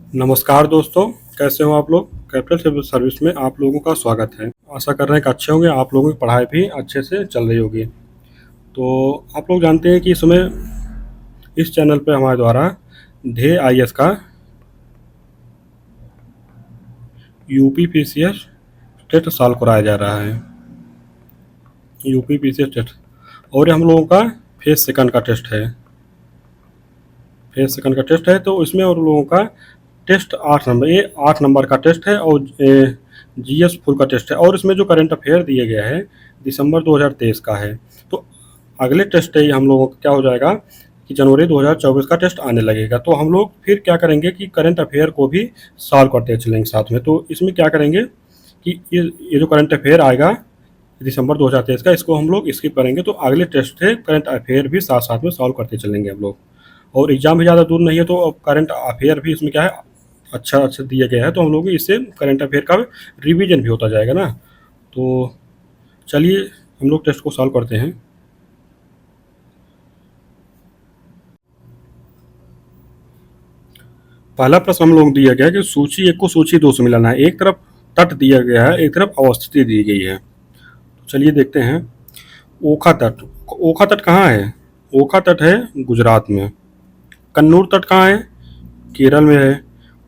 नमस्कार दोस्तों, कैसे हो आप लोग? कैपिटल सिविल सर्विस में आप लोगों का स्वागत है। आशा कर रहे हैं कि अच्छे होंगे, आप लोगों की पढ़ाई भी अच्छे से चल रही होगी। तो आप लोग जानते हैं कि इस समय इस चैनल पे हमारे द्वारा ध्येय आईएएस का यूपी पीसीएस टेस्ट सॉल्व कराया जा रहा है। यूपी पीसीएस टेस्ट, और ये हम लोगों का फेज सेकंड का टेस्ट है। फेज सेकंड का टेस्ट है, तो इसमें और लोगों का टेस्ट 8 नंबर, ये 8 नंबर का टेस्ट है और जीएस फुल का टेस्ट है। और इसमें जो करंट अफेयर दिया गया है दिसंबर 2023 का है। तो अगले टेस्ट है हम लोगों का क्या हो जाएगा कि जनवरी 2024 का टेस्ट आने लगेगा। तो हम लोग फिर क्या करेंगे कि करंट अफेयर को भी सॉल्व करते चलेंगे साथ में। तो इसमें क्या करेंगे कि ये जो करंट अफेयर आएगा दिसंबर 2023 का, इसको हम लोग स्किप करेंगे। तो अगले टेस्ट है करंट अफेयर भी साथ साथ में सॉल्व करते चलेंगे हम लोग। और एग्जाम भी ज़्यादा दूर नहीं है, तो अब करंट अफेयर भी इसमें क्या है अच्छा अच्छा दिया गया है, तो हम लोग इससे करंट अफेयर का रिवीजन भी होता जाएगा ना। तो चलिए हम लोग टेस्ट को सॉल्व करते हैं। पहला प्रश्न हम लोग दिया गया कि सूची 1 को सूची 2 से मिलाना है। एक तरफ तट दिया गया है, एक तरफ अवस्थिति दी गई है। तो चलिए देखते हैं। ओखा तट, ओखा तट कहाँ है? ओखा तट है गुजरात में। कन्नूर तट कहाँ है? केरल में है।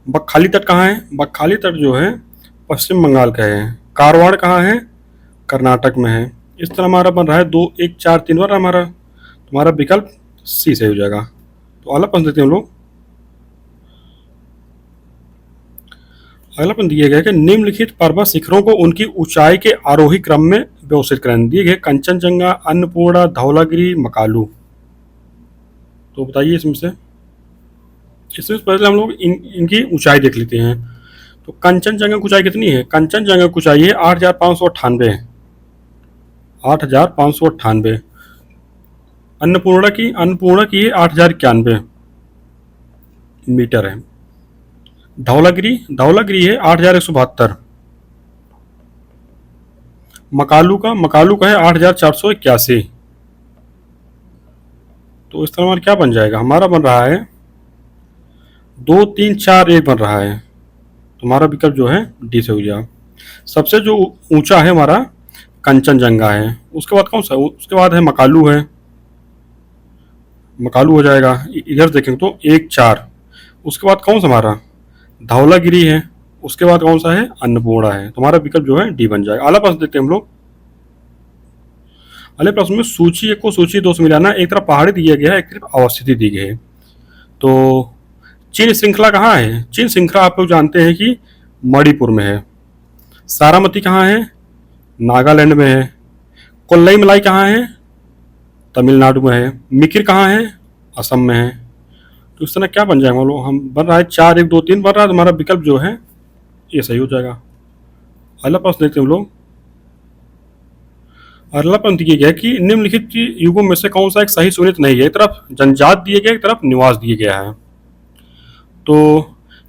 बकखाली तट कहाँ है? बकखाली तट जो है पश्चिम बंगाल का है। कारवाड़ कहाँ है? कर्नाटक में है। इस तरह हमारा बन रहा है 2 1 4 3 बार हमारा विकल्प सी सही हो जाएगा। तो अगला प्रश्न देते हैं हम लोग। अगला प्रश्न दिया गया कि निम्नलिखित पर्वत शिखरों को उनकी ऊंचाई के आरोही क्रम में व्यवस्थित करें। दिए गए कंचनजंगा, अन्नपूर्णा, धौलागिरी, मकालू। तो बताइए इसमें पहले हम लोग इनकी ऊंचाई देख लेते हैं। तो कंचनजंगा की ऊंचाई कितनी है? कंचनजंगा की ऊंचाई है 8,598। 8,598। अन्नपूर्णा की है 8,091 मीटर है। धौलागिरी है 8,172। मकालू का है 8,481। तो इस तरह हमारा क्या बन जाएगा? हमारा बन रहा है 2 3 4 1 बन रहा है। तो हमारा विकल्प जो है डी से हो गया। सबसे जो ऊंचा है हमारा कंचनजंगा है। उसके बाद कौन सा? उसके बाद है मकालू है। मकालू हो जाएगा। इधर देखेंगे तो 1 4। उसके बाद कौन सा हमारा? धौलागिरी है। उसके बाद कौन सा है? अन्नपूर्णा है। तो हमारा विकल्प जो है डी बन जाएगा। अगला प्रश्न देते हैं हम लोग। अगले प्रश्न में सूची 1 को सूची 2 से मिलाना। एक तरफ पहाड़ी दिया गया है, एक तरफ अवस्थिति दी गई है। तो चीन श्रृंखला कहाँ है? चीन श्रृंखला आप लोग जानते हैं कि मणिपुर में है। सारामती कहाँ है? नागालैंड में है। कोल्लई मलाई कहाँ है? तमिलनाडु में है। मिकिर कहाँ है? असम में है। तो इस तरह क्या बन जाएगा? हम बन रहा है 4 1 2 3 बन रहा है। तो हमारा विकल्प जो है ये सही हो जाएगा। अगला प्रश्न देखते हैं हम लोग। अगला प्रश्न दिया गया कि निम्नलिखित युगों में से कौन सा एक सही सुनित नहीं है? एक तरफ जनजात दिए गए, एक तरफ निवास दिए गया है। तो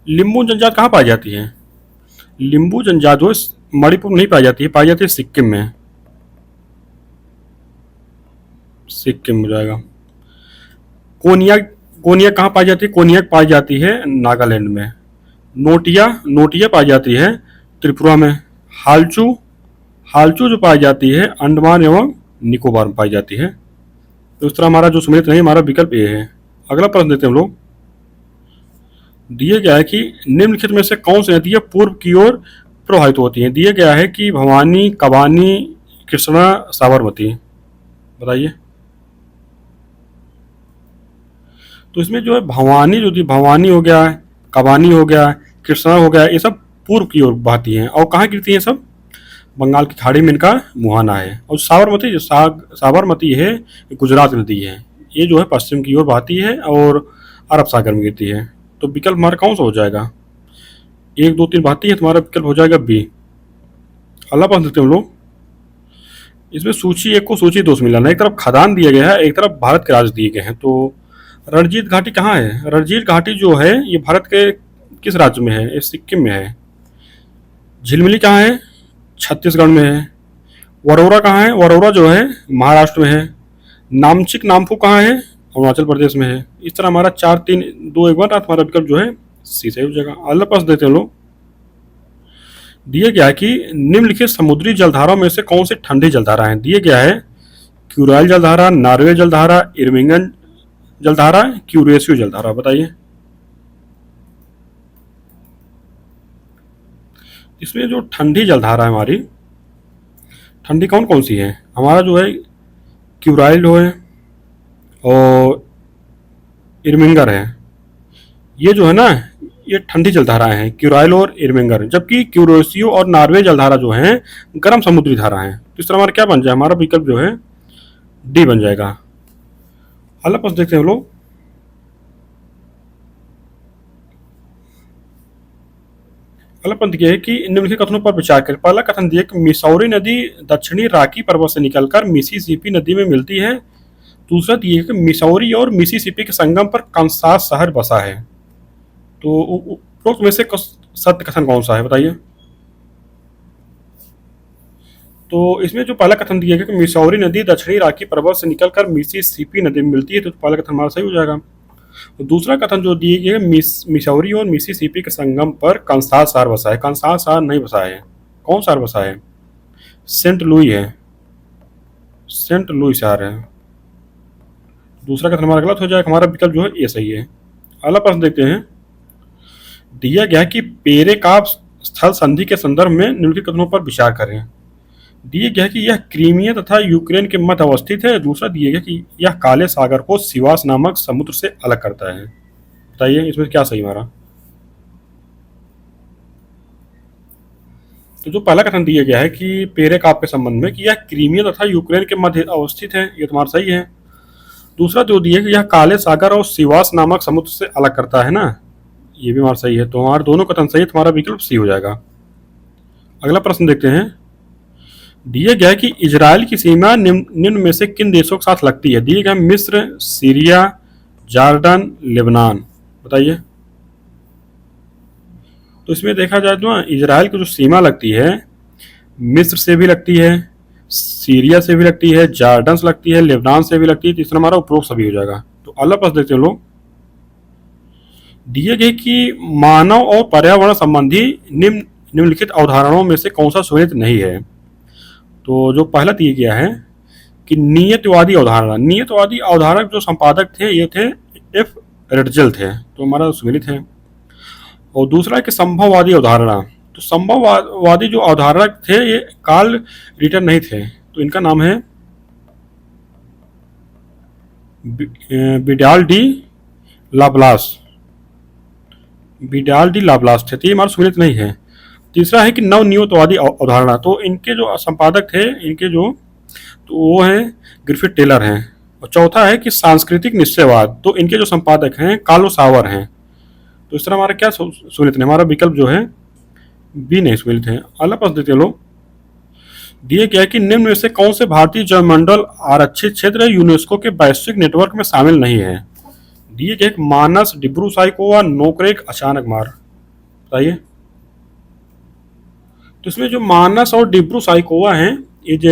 लिम्बू जनजात कहाँ पाई जाती है? लिम्बू जनजात जो मणिपुर में नहीं पाई जाती है, पाई जाती है सिक्किम में। सिक्किम हो जाएगा। कोनियाक कोनियाक कहाँ पाई जाती है? कोनियाक पाई जाती है नागालैंड में। नोटिया पाई जाती है त्रिपुरा में। हालचू हालचू जो पाई जाती है अंडमान एवं निकोबार में पाई जाती है। तो इस तरह हमारा जो सुमिलित नहीं, हमारा विकल्प ए है। अगला प्रश्न देते हैं हम लोग। दिए गया है कि निम्नलिखित में से कौन सी नदियां पूर्व की ओर प्रवाहित होती हैं? दिए गया है कि भवानी, कबानी, कृष्णा, साबरमती। बताइए। तो इसमें जो है भवानी जो थी, भवानी हो गया, कबानी हो गया, कृष्णा हो गया, ये सब पूर्व की ओर बहती हैं। और कहाँ गिरती हैं? सब बंगाल की खाड़ी में इनका मुहाना है। और साबरमती है, ये गुजरात नदी है। ये जो है पश्चिम की ओर बहती है और अरब सागर में गिरती है। तो विकल्प हमारा कौन सा हो जाएगा? 1 2 3 बहती है, तुम्हारा विकल्प हो जाएगा बी। अगला प्रश्न देखते हैं हम लोग। इसमें सूची 1 को सूची 2 से मिलाना। एक तरफ खदान दिया गया है, एक तरफ भारत के राज्य दिए गए हैं। तो रणजीत घाटी कहाँ है? रणजीत घाटी जो है ये भारत के किस राज्य में है? ये सिक्किम में है। झिलमिली कहाँ है? छत्तीसगढ़ में है। वरोरा कहाँ है? वरोरा जो है महाराष्ट्र में है। नामचिक नामपू कहाँ है? अरुणाचल प्रदेश में है। इस तरह हमारा 4 3 2 1 बन रहा, हमारा विकल्प जो है सी सही हो जाएगा। अगला प्रश्न देते हैं लोग। दिया गया है कि निम्नलिखित समुद्री जलधाराओं में से कौन सी ठंडी जलधारा है। दिया गया है क्यूराइल जलधारा, नॉर्वे जलधारा, इर्मिंगन जलधारा, क्यूरेशियो जलधारा। बताइए इसमें जो ठंडी जलधारा है हमारी, ठंडी कौन कौन सी है। हमारा जो है क्यूराइल है और इर्मिंगर है। ये जो है ना, ये ठंडी जलधाराएं हैं, क्यूराइल और इर्मिंगर। जबकि क्यूरोसियो और नॉर्वे जलधारा जो है गर्म समुद्री धारा है। तो इस तरह हमारा क्या बन जाए, हमारा विकल्प जो है डी बन जाएगा। अगला प्रश्न देखते हैं हम लोग। अगला प्रश्न यह है कि निम्नलिखित कथनों पर विचार करें। पहला कथन दिया कि मिसौरी नदी दक्षिणी रॉकी पर्वत से निकलकर मिसिसिपी नदी में मिलती है। दूसरा दिया कि मिसौरी और मिसिसिपी के संगम पर कंसास शहर बसा है। तो उपरोक्त में से सत्य कथन कौन सा है, बताइए। तो इसमें जो पहला कथन दिया गया कि मिसौरी नदी दक्षिणी रॉकी पर्वत से निकलकर मिसिसिपी नदी में मिलती है, तो पहला कथन हमारा सही हो जाएगा। तो दूसरा कथन जो दिया गया मिसौरी और मिसिसिपी के संगम पर कंसास शहर बसा है। कंसास शहर नहीं बसा है। कौन शहर बसा है, सेंट लुई है, सेंट लुई शहर है। दूसरा कथन हमारा गलत हो जाएगा, हमारा विकल्प जो है ये सही है। अगला प्रश्न देखते हैं। दिया गया कि पेरेकाप स्थल संधि के संदर्भ में निम्नलिखित कथनों पर विचार करें। दिया गया कि यह क्रीमिया तथा यूक्रेन के मध्य अवस्थित है। दूसरा दिया गया कि यह काले सागर को सिवास नामक समुद्र से अलग करता है। बताइए इसमें क्या सही हमारा। तो जो पहला कथन दिया गया है कि पेरेकाप के संबंध में कि यह क्रीमिया तथा यूक्रेन के मध्य अवस्थित है, ये तुम्हारा सही है। दूसरा जो दिया कि यह काले सागर और सिवास नामक समुद्र से अलग करता है ना, ये भी हमारा सही है। तो हमारे दोनों कथन सही है, तुम्हारा विकल्प सी हो जाएगा। अगला प्रश्न देखते हैं। दिया गया कि इजराइल की सीमा निम्न में से किन देशों के साथ लगती है। दिए गए मिस्र, सीरिया, जॉर्डन, लेबनान। बताइए। तो इसमें देखा जाए तो इजराइल की जो सीमा लगती है मिस्र से भी लगती है, सीरिया से भी लगती है, जॉर्डन से लगती है, लेबनान से भी लगती है। तीसरा हमारा उपरोक्त सभी हो जाएगा। तो अगला प्रश्न देखते हैं लोग। दिए गए कि मानव और पर्यावरण संबंधी निम्नलिखित अवधारणाओं में से कौन सा सुनिश्चित नहीं है। तो जो पहला दिया गया है कि नियतवादी अवधारणा, नियतवादी अवधारणा जो संपादक थे ये थे एफ रेटजेल थे, तो हमारा सुमिलित है। और दूसरा है कि संभववादी अवधारणा, तो संभववादी जो अवधारक थे ये कार्ल रिटर नहीं थे, तो इनका नाम है Vidal de Laplace, Vidal de Laplace थे, तो ये हमारा सुमिलित नहीं है। तीसरा है कि नवनियतवादी अवधारणा, तो इनके जो संपादक थे इनके जो, तो वो हैं ग्रिफिथ टेलर हैं। और चौथा है कि सांस्कृतिक निश्चयवाद, तो इनके जो संपादक हैं कार्लो सावर हैं। तो इस तरह हमारा क्या सुमिलित है, हमारा विकल्प जो है बी नहीं सुमिलित है। अगला प्रश्न देते हैं लोग। दिए गया कि निम्न में से कौन से भारतीय जलमंडल आरक्षित क्षेत्र यूनेस्को के वैश्विक नेटवर्क में शामिल नहीं है। दिए गए मानस, डिब्रू साइकोवा, नोकरेक, अचानक मार। बताइए। तो इसमें जो मानस और डिब्रू साइकोवा हैं ये जो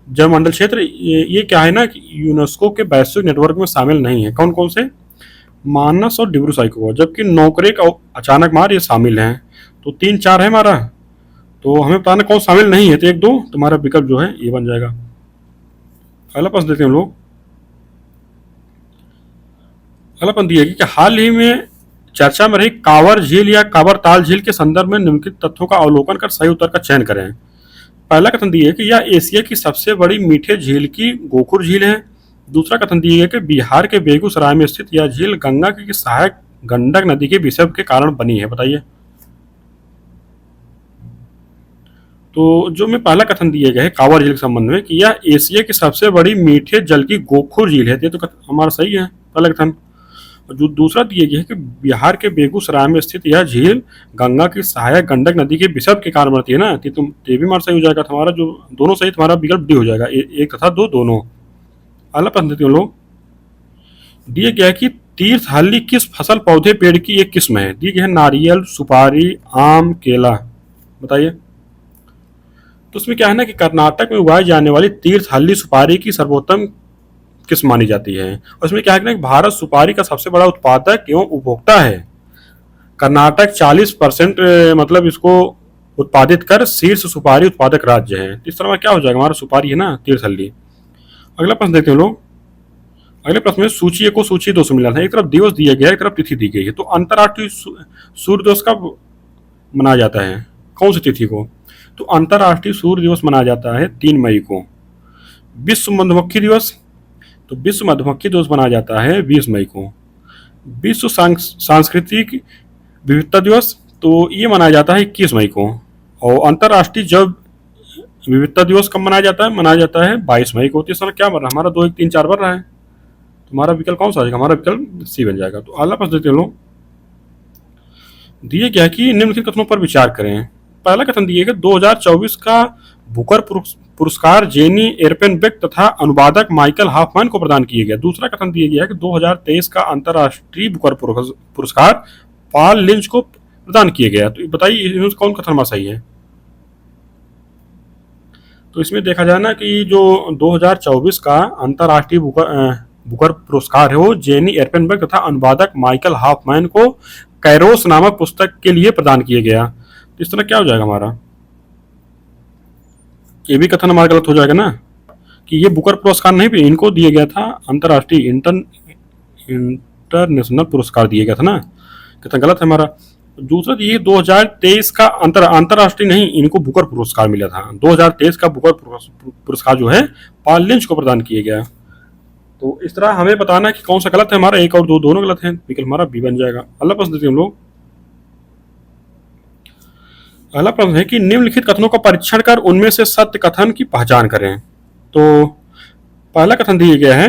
जलमंडल क्षेत्र ये क्या है ना कि यूनेस्को के वैश्विक नेटवर्क में शामिल नहीं है। कौन कौन से, मानस और डिब्रू साइकोवा। जबकि नोकरेक और अचानक मार ये शामिल हैं। तो 3, 4 है हमारा, तो हमें बताना कौन शामिल नहीं है। तो 1, 2 तुम्हारा विकल्प जो है ये बन जाएगा। अगला प्रश्न देते हैं हम लोग। अगला प्रश्न दिया कि हाल ही में चर्चा में रही कांवर झील या कांवर ताल झील के संदर्भ में निम्नलिखित तथ्यों का अवलोकन कर सही उत्तर का चयन करें। पहला कथन दिया है कि यह एशिया की सबसे बड़ी मीठे झील की गोखुर झील है। दूसरा कथन दिया है कि बिहार के बेगूसराय में स्थित यह झील गंगा की सहायक गंडक नदी के विसर्ग के कारण बनी है। बताइए। तो जो में पहला कथन दिया गया है कांवर झील के संबंध में कि यह एशिया की सबसे बड़ी मीठे जल की गोखुर झील है, तो हमारा सही है पहला कथन। जो दूसरा दिया गया है कि बिहार के बेगूसराय में स्थित यह झील गंगा की सहायक गंडक नदी के विसर्ग के कारण बनती है ना, तो ये भी हमारा सही हो जाएगा। तुम्हारा जो दोनों सही, तुम्हारा विकल्प डी हो जाएगा, 1 तथा 2 दोनों। अगला प्रश्न देते हैं लोग। दिया गया है कि तीर्थहल्ली किस फसल पौधे पेड़ की एक किस्म है। दिया गया है नारियल, सुपारी, आम, केला। बताइए। तो उसमें क्या है ना कि कर्नाटक में उगाई जाने वाली तीर्थहल्ली सुपारी की सर्वोत्तम किस्म मानी जाती है। और इसमें क्या है कि भारत सुपारी का सबसे बड़ा उत्पादक एवं उपभोक्ता है। कर्नाटक 40% मतलब इसको उत्पादित कर शीर्ष सुपारी उत्पादक राज्य है। इस तरह क्या हो जाएगा, हमारा सुपारी है ना तीर्थहल्ली। अगला प्रश्न देखते हैं लोग। अगले प्रश्न में सूची 1 को सूची 2 से मिला था। एक तरफ दिवस दिया गया है, एक तरफ तिथि दी गई है। तो अंतर्राष्ट्रीय सूर्य दिवस कब मनाया जाता है, कौन सी तिथि को? तो अंतर्राष्ट्रीय सूर्य दिवस मनाया जाता है 3 मई को। विश्व मधुमक्खी दिवस, तो विश्व मधुमक्खी दिवस मनाया जाता है 20 मई को। विश्व सांस्कृतिक विविधता दिवस, तो ये मनाया जाता है 21 मई को। और अंतर्राष्ट्रीय जैव विविधता दिवस कब मनाया जाता है? मनाया जाता है 22 मई को। तो इस समय क्या बन रहा है हमारा, 2 1 3 4 बन रहा है। तुम्हारा विकल्प कौन सा आ जाएगा? हमारा विकल्प सी बन जाएगा। तो अगला प्रश्न देते हैं लोग। दिए गया कि निम्नलिखित कथनों पर विचार करें। पहला कथन दिए गया 2024 का बुकर पुरस्कार जेनी एर्पेनबेक तथा अनुवादक माइकल हॉफमैन को प्रदान किया गया। दूसरा कथन दिया गया कि 2023 का अंतर्राष्ट्रीय बुकर पुरस्कार पॉल लिंच को प्रदान किया गया। तो बताइए इनमें कौन कथन हमारा सही है? तो इसमें देखा जाए ना कि जो 2024 का अंतर्राष्ट्रीय बुकर पुरस्कार है वो जेनी एर्पेनबर्ग तथा अनुवादक माइकल हॉफमैन को कैरोस नामक पुस्तक के लिए प्रदान किया गया। तो इस तरह क्या हो जाएगा हमारा, ये भी कथन हमारा गलत हो जाएगा ना कि ये बुकर पुरस्कार नहीं भी इनको दिया गया था, अंतर्राष्ट्रीय इंटरनेशनल पुरस्कार दिया गया था ना, कथन गलत है हमारा। दूसरा ये 2023 का अंतर्राष्ट्रीय नहीं, इनको बुकर पुरस्कार मिला था। 2023 का बुकर पुरस्कार जो है पॉल लिंच को प्रदान किया गया। तो इस तरह हमें बताना है कि कौन सा गलत है हमारा, 1 और 2 दोनों गलत हैं। विकल्प हमारा बी बन जाएगा। अगला प्रश्न देते हैं हम लोग। अगला प्रश्न है कि निम्नलिखित कथनों का परीक्षण कर उनमें से सत्य कथन की पहचान करें। तो पहला कथन दिया गया है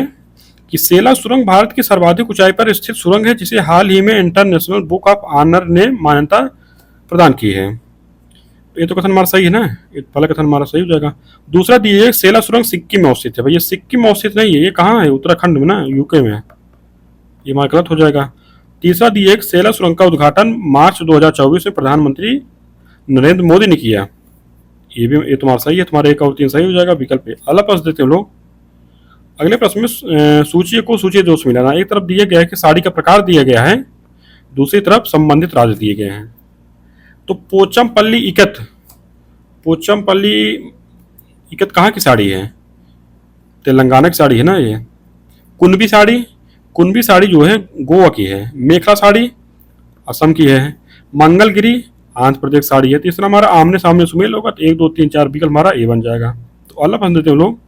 कि सेला सुरंग भारत की सर्वाधिक ऊंचाई पर स्थित सुरंग है जिसे हाल ही में इंटरनेशनल बुक ऑफ ऑनर ने मान्यता प्रदान की है। ये तो कथन हमारा सही है ना, ये पहला कथन हमारा सही हो जाएगा। दूसरा दिए सेला सुरंग सिक्किम में अवस्थित है। भाई ये सिक्किम में अवस्थित नहीं है, ये कहाँ है? उत्तराखंड में ना, यूके में। ये हमारा गलत हो जाएगा। तीसरा दिए सेला सुरंग का उद्घाटन मार्च 2024 में प्रधानमंत्री नरेंद्र मोदी ने किया। ये तुम्हारा सही है, तुम्हारे 1 और 3 सही हो जाएगा विकल्प पे। अगला प्रश्न देते हैं लोग। अगले प्रश्न में सूची को सूची 2 से मिलाना। एक तरफ दिया गया है कि साड़ी का प्रकार दिया गया है, दूसरी तरफ संबंधित राज्य दिए गए हैं। तो पोचमपल्ली इकत कहाँ की साड़ी है? तेलंगाना की साड़ी है ना ये। कुनबी साड़ी जो है गोवा की है। मेखला साड़ी असम की है। मंगलगिरी आंध्र प्रदेश साड़ी है। तीसरा हमारा आमने सामने सुमेल होगा। तो 1 2 3 4 विकल्प हमारा ए बन जाएगा। तो अगला प्रश्न देते हैं लोग।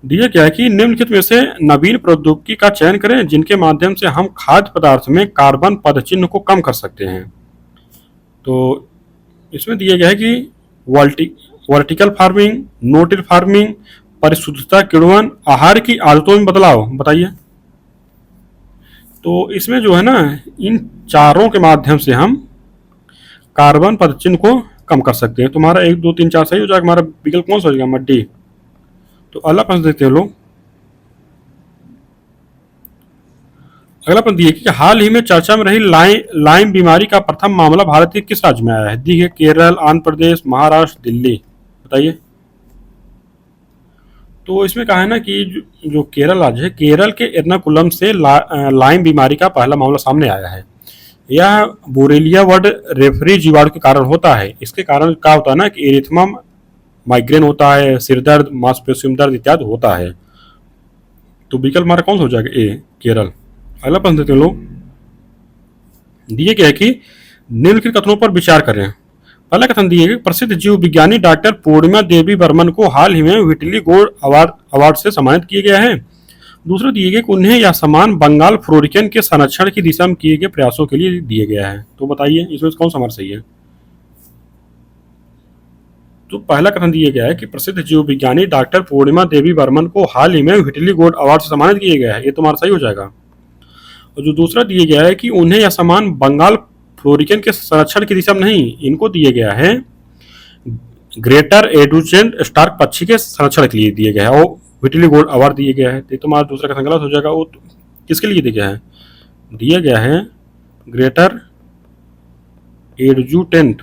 दिया क्या है कि निम्नलिखित में से नवीन प्रौद्योगिकी का चयन करें जिनके माध्यम से हम खाद्य पदार्थ में कार्बन पदचिह्न को कम कर सकते हैं। तो इसमें दिया गया है कि वर्टिकल फार्मिंग, नोटिल फार्मिंग, परिशुद्धता किण्वन, आहार की आदतों में बदलाव। बताइए। तो इसमें जो है ना इन चारों के माध्यम से हम कार्बन पदचिह्न को कम कर सकते हैं। तुम्हारा 1 2 3 4 सही हो जाएगा। हमारा विकल्प कौन सा हो जाएगा? डी। तो अगला प्रश्न देखते हैं लोग। अगला प्रश्न दिए कि हाल ही में चर्चा में रही लाइम बीमारी का प्रथम मामला भारत के किस राज्य में आया है? दी है केरल, आंध्र प्रदेश, महाराष्ट्र, दिल्ली। बताइए। तो इसमें कहा है ना कि जो केरल राज्य है, केरल के एर्नाकुलम से लाइम बीमारी का पहला मामला सामने आया है। यह बोरेलिया वर्ड रेफरी जीवाणु के कारण होता है। इसके कारण क्या होता है ना कि एरिथमा, माइग्रेन होता है, सिर दर्द, मांसपेशियों में दर्द इत्यादि होता है। तो विकल्प हमारा कौन सा हो जाएगा? ए, केरल। अगला प्रश्न देते हैं लोग। दिए गया है कि निम्नलिखित कथनों पर विचार करें। पहला कथन दिए गए प्रसिद्ध जीव विज्ञानी डॉक्टर पूर्णिमा देवी बर्मन को हाल ही में व्हिटली गोल्ड अवार्ड से सम्मानित किया गया है। दूसरा दिए गए कि उन्हें यह सम्मान बंगाल फ्लोरिकन के संरक्षण की दिशा में किए गए प्रयासों के लिए दिया गया है। तो बताइए इसमें कौन सा हमारा सही है? तो पहला कथन दिया गया है कि प्रसिद्ध जीव विज्ञानी डॉक्टर पूर्णिमा देवी बर्मन को हाल ही में व्हिटली गोल्ड अवार्ड से सम्मानित किया गया है। ये तुम्हारा सही हो जाएगा। और जो दूसरा दिया गया है कि उन्हें यह सम्मान बंगाल फ्लोरिकन के संरक्षण की दिशा में नहीं, इनको दिया गया है ग्रेटर एडुचेंट स्टार्क पक्षी के संरक्षण के लिए दिया गया है और व्हिटली गोल्ड अवार्ड दिया गया है। तो तुम्हारा दूसरा कथन गलत हो जाएगा। वो किसके लिए दिया गया है? दिया गया है ग्रेटर एडजुटेंट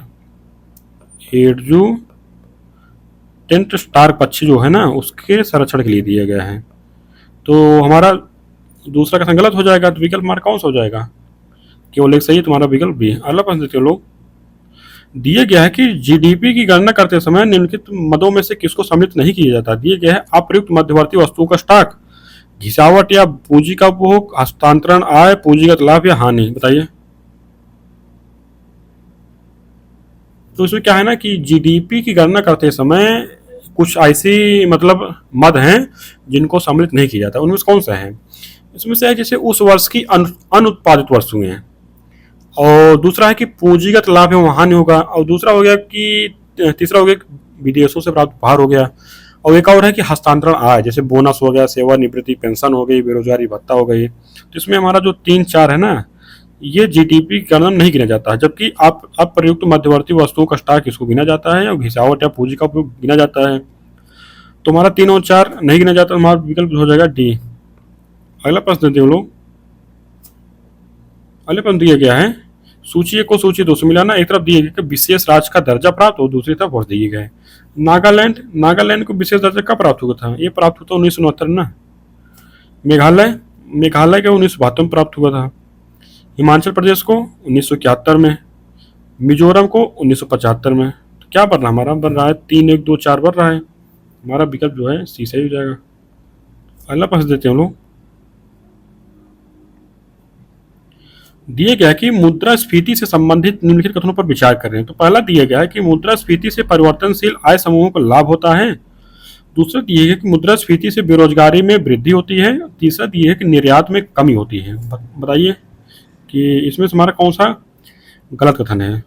स्टार्क पक्षी जो है ना उसके संरक्षण के लिए दिया गया है। तो हमारा दूसरा कथन गलत हो जाएगा। तो विकल्प हमारा कौन सा हो जाएगा? केवल एक सही है तुम्हारा विकल्प बी। अगला प्रश्न देखते हो लोग, दिए गया है कि जीडीपी की गणना करते समय निम्नलिखित मदों में से किसको सम्मिलित नहीं किया जाता। दिए गया है अप्रयुक्त मध्यवर्ती वस्तुओं का स्टॉक, घिसावट या पूंजी का उपभोग, हस्तांतरण, आय, पूंजीगत लाभ या हानि। बताइए। तो इसमें क्या है ना कि जीडीपी की गणना करते समय कुछ ऐसी मतलब मद हैं जिनको सम्मिलित नहीं किया जाता। उनमें से कौन सा है? इसमें से है जैसे उस वर्ष की अनुत्पादित वस्तुएं, और दूसरा है कि पूंजीगत लाभ एवं हानि होगा, और दूसरा हो गया कि तीसरा हो गया विदेशों से प्राप्त उपहार हो गया, और एक और है कि हस्तांतरण आय, जैसे बोनस हो गया, सेवानिवृत्ति पेंशन हो गई, बेरोजगारी भत्ता हो गई। तो इसमें हमारा जो 3-4 है ना, ये जीडीपी का नाम नहीं गिना जाता है, जबकि आप अप्रयुक्त मध्यवर्ती वस्तुओं का स्टॉक इसको गिना जाता है, और घिसावट या पूंजी का उपयोग गिना जाता है। तो हमारा 3 और 4 नहीं गिना जाता, हमारा विकल्प हो जाएगा डी। अगला प्रश्न देते हैं लोग, अगले प्रश्न दिया गया है, सूची एक को सूची 2 से मिलाना। एक तरफ दिए गए कि विशेष राज्य का दर्जा प्राप्त हो, दूसरी तरफ वर्ष दिए गए। नागालैंड को विशेष दर्जा कब प्राप्त हुआ था? ये प्राप्त हुआ था 1969 ना। मेघालय के 1972 में प्राप्त हुआ था। हिमाचल प्रदेश को 1971 में, मिजोरम को 1975 में। तो क्या बन रहा है हमारा? बन रहा है 3, 1, 2, 4 बन रहा है। हमारा विकल्प जो है सी सही हो जाएगा। अगला प्रश्न देते हैं हम लोग, दिए गया कि मुद्रास्फीति से संबंधित निम्नलिखित कथनों पर विचार कर रहे हैं। तो पहला दिया गया है कि मुद्रास्फीति से परिवर्तनशील आय समूहों को लाभ होता है। दूसरा दिए गया कि मुद्रास्फीति से बेरोजगारी में वृद्धि होती है। तीसरा दिए है कि निर्यात में कमी होती है। बताइए कि इसमें से हमारा कौन सा गलत कथन है?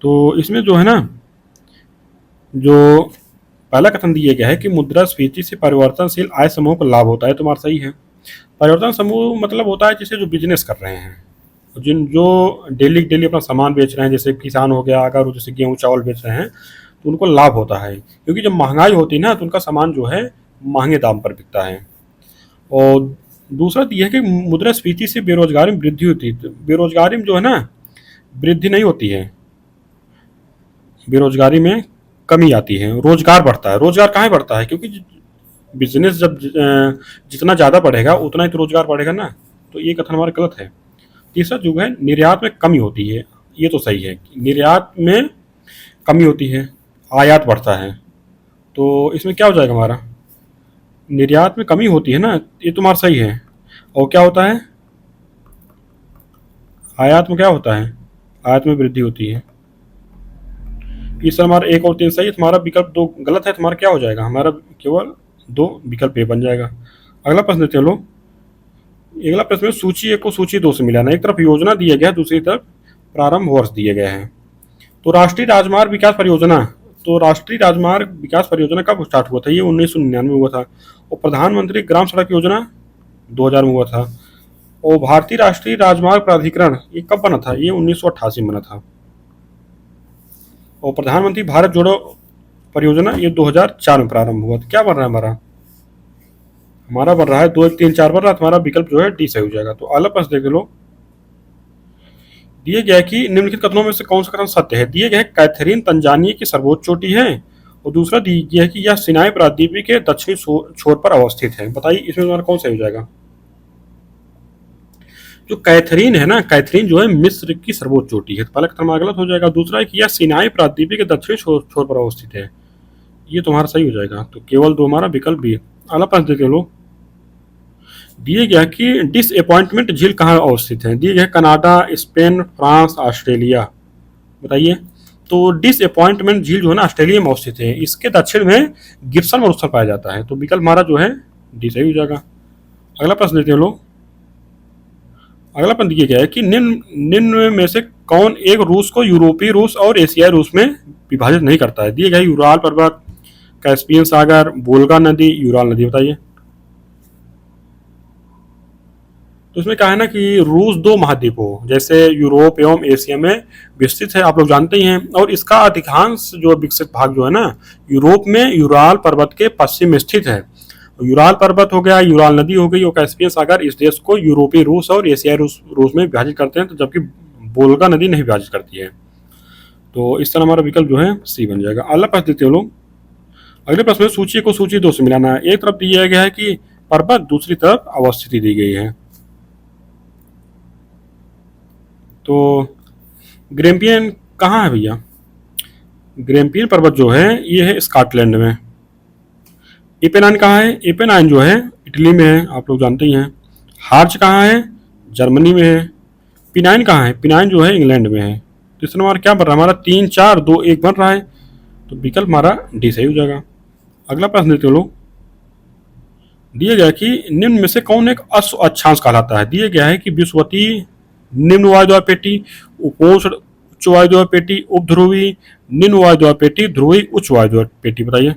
तो इसमें जो है ना, जो पहला कथन दिया गया है कि मुद्रास्फीति से परिवर्तनशील आय समूह को लाभ होता है, तुम्हारा सही है। परिवर्तन समूह मतलब होता है जैसे जो बिजनेस कर रहे हैं, जो डेली अपना सामान बेच रहे हैं, जैसे किसान हो गया, अगर वो जैसे गेहूँ चावल बेच रहे हैं तो उनको लाभ होता है, क्योंकि जब महंगाई होती है ना तो उनका सामान जो है महंगे दाम पर बिकता है। और दूसरा ये है कि मुद्रास्फीति से बेरोजगारी में वृद्धि होती है। बेरोजगारी में जो है ना वृद्धि नहीं होती है, बेरोजगारी में कमी आती है, रोजगार बढ़ता है। रोजगार कहाँ बढ़ता है? क्योंकि बिजनेस जब जितना ज़्यादा बढ़ेगा उतना ही तो रोजगार बढ़ेगा ना। तो ये कथन हमारा गलत है। तीसरा जो है निर्यात में कमी होती है, ये तो सही है, निर्यात में कमी होती है, आयात बढ़ता है। तो इसमें क्या हो जाएगा हमारा? निर्यात में कमी होती है ना, ये तुम्हारा सही है। और क्या होता है? आयात में क्या होता है? आयात में वृद्धि होती है। इस हमारा 1 और 3 सही है, तुम्हारा विकल्प 2 गलत है। तुम्हारा क्या हो जाएगा? हमारा केवल 2 विकल्प ए बन जाएगा। अगला प्रश्न देते हैं लोग, अगला प्रश्न में सूची 1 को सूची 2 से मिलाना। एक तरफ योजना दिया गया, दूसरी तरफ प्रारंभ वर्ष दिए गए हैं। तो राष्ट्रीय राजमार्ग विकास परियोजना, तो राष्ट्रीय राजमार्ग विकास परियोजना कब स्टार्ट हुआ था? ये 1999 में हुआ था। और प्रधानमंत्री ग्राम सड़क योजना 2000 में हुआ था। और भारतीय राष्ट्रीय राजमार्ग प्राधिकरण ये कब बना था? ये 1988 में बना था। और प्रधानमंत्री भारत जोड़ो परियोजना ये 2004 में प्रारंभ हुआ। तो क्या बन रहा है हमारा? हमारा बन रहा है 2, 1, 3, 4 बन रहा है। तुम्हारा विकल्प जो है डी सही हो जाएगा। तो अगला प्रश्न देख लो, दिए गया कि निम्नलिखित कथनों में से कौन सा कथन सत्य है? दिए गए कैथरीन तंजानिया की सर्वोच्च चोटी है, और दूसरा दिया गया है कि यह सिनाई प्रायद्वीपीय के दक्षिणी छोर पर अवस्थित है। बताइए इसमें तुम्हारा कौन सा हो जाएगा? जो कैथरीन है ना, कैथरीन जो है मिस्र की सर्वोच्च चोटी है। तो पहला कथन हमारा गलत हो जाएगा। दूसरा है कि यह सिनाई प्रायद्वीपीय के दक्षिणी छोर पर अवस्थित है, ये तुम्हारा सही हो जाएगा। तो केवल 2 हमारा विकल्प भी है। अगला प्रश्न देखे लोग, दिए गया कि डिसअपॉइंटमेंट झील कहाँ अवस्थित है? दिए गए कनाडा, स्पेन, फ्रांस, ऑस्ट्रेलिया। बताइए। तो डिसअपॉइंटमेंट झील जो है ना ऑस्ट्रेलिया में अवस्थित है। इसके दक्षिण में गिब्सन मरुस्थल पाया जाता है। तो विकल्प हमारा जो है डी सही हो जाएगा। अगला प्रश्न देते हैं लोग, अगला प्रश्न दिया गया है कि निम्न में से कौन एक रूस को यूरोपीय रूस और एशियाई रूस में विभाजित नहीं करता है? दिए गए यूराल पर्वत, कैस्पियन सागर, वोल्गा नदी, यूराल नदी। बताइए। तो इसमें क्या है ना कि रूस 2 महाद्वीपों जैसे यूरोप एवं एशिया में विस्तृत है, आप लोग जानते ही हैं। और इसका अधिकांश जो विकसित भाग जो है ना यूरोप में यूराल पर्वत के पश्चिम में स्थित है। यूराल पर्वत हो गया, यूराल नदी हो गई और कैस्पियन सागर इस देश को यूरोपीय रूस और एशियाई रूस में विभाजित करते हैं, तो जबकि वोल्गा नदी नहीं विभाजित करती है। तो इस तरह हमारा विकल्प जो है सी बन जाएगा। अगला प्रश्न देते हैं लोग, अगले प्रश्न में सूची को सूची 2 से मिलाना है। एक तरफ दिया गया है कि पर्वत दूसरी तरफ अवस्थिति दी गई है। तो ग्रैम्पियन कहाँ है भैया? ग्रैम्पियन पर्वत जो है ये है स्कॉटलैंड में। एपेनाइन कहाँ है? एपेनाइन जो है इटली में है, आप लोग जानते ही हैं। हार्च कहाँ है? जर्मनी में है। पिनाइन कहाँ है? पिनाइन जो है इंग्लैंड में है। तो इसमें हमारा क्या बन रहा है? हमारा 3 4 2 1 बन रहा है, तो विकल्प हमारा डी सही हो जाएगा। अगला प्रश्न देते लोग, दिया गया कि निम्न में से कौन एक अक्षांश कहलाता है? दिया गया है कि विषुवती, निम्न वायुद्वार पेटी, उपोष्ण उच्च वायुद्वार पेटी, उपध्रुवी, निम्न वायुद्वार पेटी, ध्रुवी उच्च वायुद्वार पेटी। बताइए।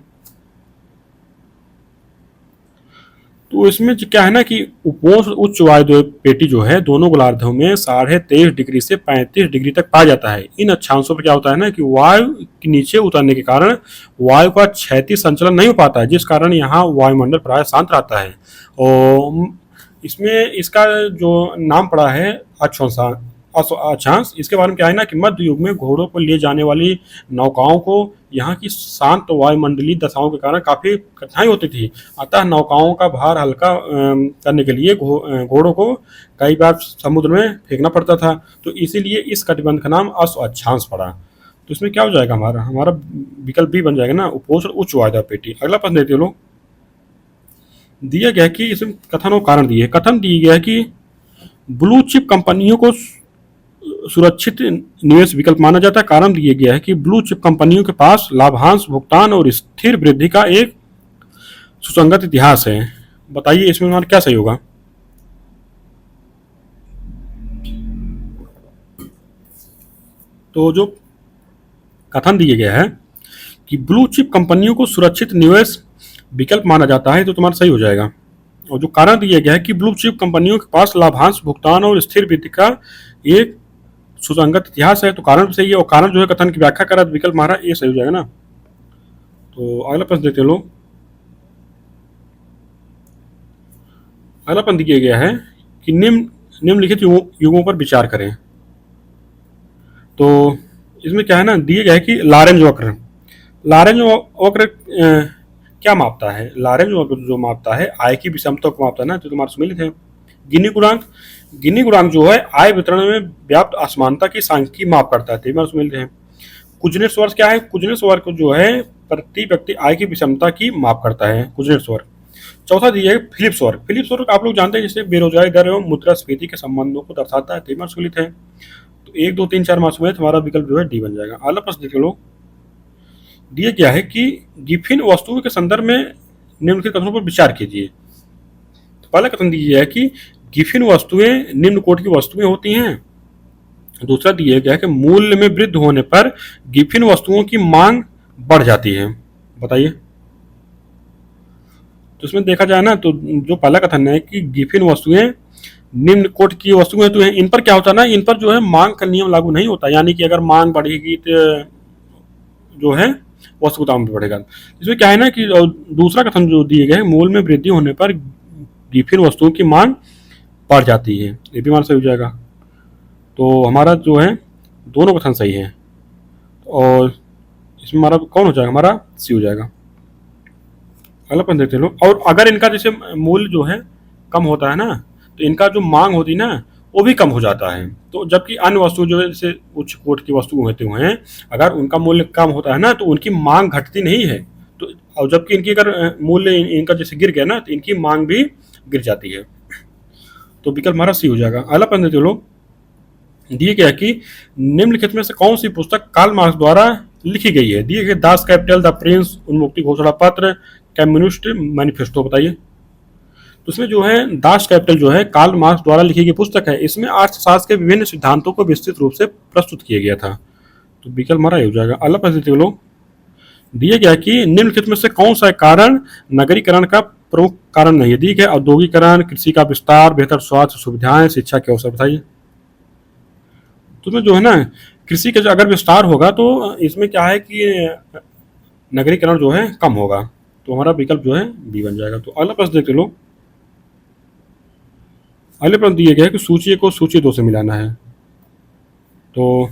तो इसमें क्या है ना कि उपोष्ण उच्च वायुद्वार पेटी जो है दोनों गोलार्धों में 23.5 डिग्री से 35 डिग्री तक पाया जाता है। इन अक्षांशों पर क्या होता है ना कि वायु के नीचे उतरने के कारण वायु का क्षैतिज संचलन नहीं हो पाता है, जिस कारण यहाँ वायुमंडल प्राय शांत रहता है। और इसमें इसका जो नाम पड़ा है अक्षांश, इसके बारे में क्या है ना कि मध्य युग में घोड़ों पर ले जाने वाली नौकाओं को यहाँ की शांत वायुमंडलीय दशाओं के कारण काफी कठिनाई होती थी। अतः नौकाओं का भार हल्का करने के लिए घोड़ों को कई बार समुद्र में फेंकना पड़ता था। तो इसीलिए इस कटिबंध का नाम अक्षांश पड़ा। तो इसमें क्या हो जाएगा? हमारा विकल्प बी बन जाएगा ना, उपोष्ण उच्च वायुद्वार पेटी। अगला प्रश्न देते लोग, दिया गया कि इसमें कथन और कारण दिए। कथन दिया गया कि ब्लू चिप कंपनियों को सुरक्षित निवेश विकल्प माना जाता है। कारण दिया गया है कि ब्लू चिप कंपनियों के पास लाभांश भुगतान और स्थिर वृद्धि का एक सुसंगत इतिहास है। बताइए इसमें हमारा क्या सही होगा? तो जो कथन दिया गया है कि ब्लू चिप कंपनियों को सुरक्षित निवेश विकल्प माना जाता है, तो तुम्हारा सही हो जाएगा। और जो कारण दिया गया है कि ब्लू चिप कंपनियों के पास लाभांश भुगतान और स्थिर वृद्धि का एक सुसंगत इतिहास है, तो कारण सही है। और कारण जो है कथन की व्याख्या करा, विकल्प हमारा ये सही हो जाएगा ना। तो अगला प्रश्न देखते लो। अगला प्रश्न दिया गया है कि निम्नलिखित युगों पर विचार करें। तो इसमें क्या है ना, दिया गया है कि लॉरेंज वक्र क्या मापता है? लॉरेंज वक्र जो मापता है आय की विषमता को मापता है ना, जो तुम्हारे सम्मिलित है। गिनी गुणांक जो है आय वितरण में व्याप्त असमानता की सांख्यिकी माप करता है, तुम्हारे सम्मिलित है। कुजनेट्स वर्ग क्या है? कुजनेट्स वर्ग जो है प्रति व्यक्ति आय की विषमता की माप करता है, कुजनेट्स वर्ग। चौथा दिया है फिलिप्स वर्ग। फिलिप्स वर्ग आप लोग जानते हैं, जैसे बेरोजगारी दर एवं मुद्रास्फीति के संबंधों को दर्शाता है, तुम्हारे सम्मिलित है। तो 1 2 3 4 मार्क्स में तुम्हारा विकल्प जो है डी बन जाएगा। अगला प्रश्न देख लो। दिया गया है कि गिफिन वस्तुओं के संदर्भ में निम्नलिखित कथनों पर विचार कीजिए। तो पहला कथन दिया गया है कि गिफिन वस्तुएं निम्न कोटि की वस्तुएं होती हैं। दूसरा दिया गया है कि मूल्य में वृद्धि होने पर गिफिन वस्तुओं की मांग बढ़ जाती है। बताइए। तो इसमें देखा जाए ना, तो जो पहला कथन है कि गिफिन वस्तुएं निम्न कोटि की वस्तुएं तो हैं, इन पर क्या होता है ना, इन पर जो है मांग का नियम लागू नहीं होता। यानी कि अगर मांग बढ़ेगी तो जो है वस्तु का दाम भी बढ़ेगा। इसमें क्या है ना कि दूसरा कथन जो दिए गए है, मूल्य में वृद्धि होने पर गिफिन वस्तुओं की मांग बढ़ जाती है, ये भी हमारा सही हो जाएगा। तो हमारा जो है दोनों कथन सही है, और इसमें हमारा कौन हो जाएगा? हमारा सी हो जाएगा। अगला प्रश्न देखते लो। और अगर इनका जैसे मूल्य जो है कम होता है ना, तो इनका जो मांग होती है ना वो भी कम हो जाता है। तो जबकि अन्य वस्तु जो है जैसे उच्च कोटि की वस्तु होते हुए अगर उनका मूल्य कम होता है ना, तो उनकी मांग घटती नहीं है। तो और जबकि इनकी अगर मूल्य इनका जैसे गिर गया ना, तो इनकी मांग भी गिर जाती है। तो विकल्प हमारा सी हो जाएगा। अगला प्रश्न देते लोग। दिए गया कि निम्नलिखित में से कौन सी पुस्तक कार्ल मार्क्स द्वारा लिखी गई है? दिए गए दास कैपिटल, द प्रिंस, उन्मुक्ति घोषणा पत्र, कम्युनिस्ट मैनिफेस्टो। बताइए। तो इसमें जो है दास कैपिटल जो है कार्ल मार्क्स द्वारा लिखी गई पुस्तक है। इसमें अर्थशास्त्र के विभिन्न सिद्धांतों को विस्तृत रूप से प्रस्तुत किया गया था। तो विकल्प हमारा हो जाएगा। अगला प्रश्न लोग। दिया गया कि निम्नलिखित में से कौन सा कारण नगरीकरण का प्रमुख कारण नहीं है? दिए गए औद्योगिकरण, कृषि का विस्तार, बेहतर स्वास्थ्य सुविधाएं, शिक्षा के अवसर। बताइए। तो इसमें जो है ना कृषि का अगर विस्तार होगा तो इसमें क्या है कि नगरीकरण जो है कम होगा। तो हमारा विकल्प जो है बी बन जाएगा। तो अगला प्रश्न देखते लोग। अगले प्रश्न दिए गए कि सूची को सूची 2 से मिलाना है। तो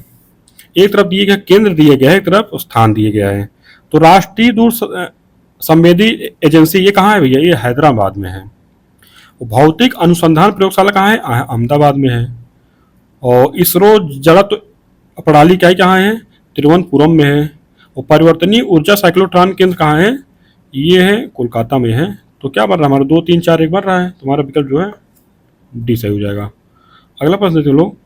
एक तरफ दिए गया केंद्र दिए गया है, एक तरफ स्थान दिए गया है। तो राष्ट्रीय दूर संवेदी एजेंसी ये कहाँ है भैया? ये हैदराबाद में है। भौतिक अनुसंधान प्रयोगशाला कहाँ है? अहमदाबाद में है। और इसरो जड़त्व प्रणाली इकाई कहाँ है? तिरुवनंतपुरम में है। और परिवर्तनीय ऊर्जा साइक्लोट्रॉन केंद्र कहाँ है? ये है कोलकाता में है। तो क्या बन रहा है हमारा? 2 3 4 1 बन रहा है। तुम्हारा विकल्प जो है डी सही हो जाएगा। अगला प्रश्न देखते लोग,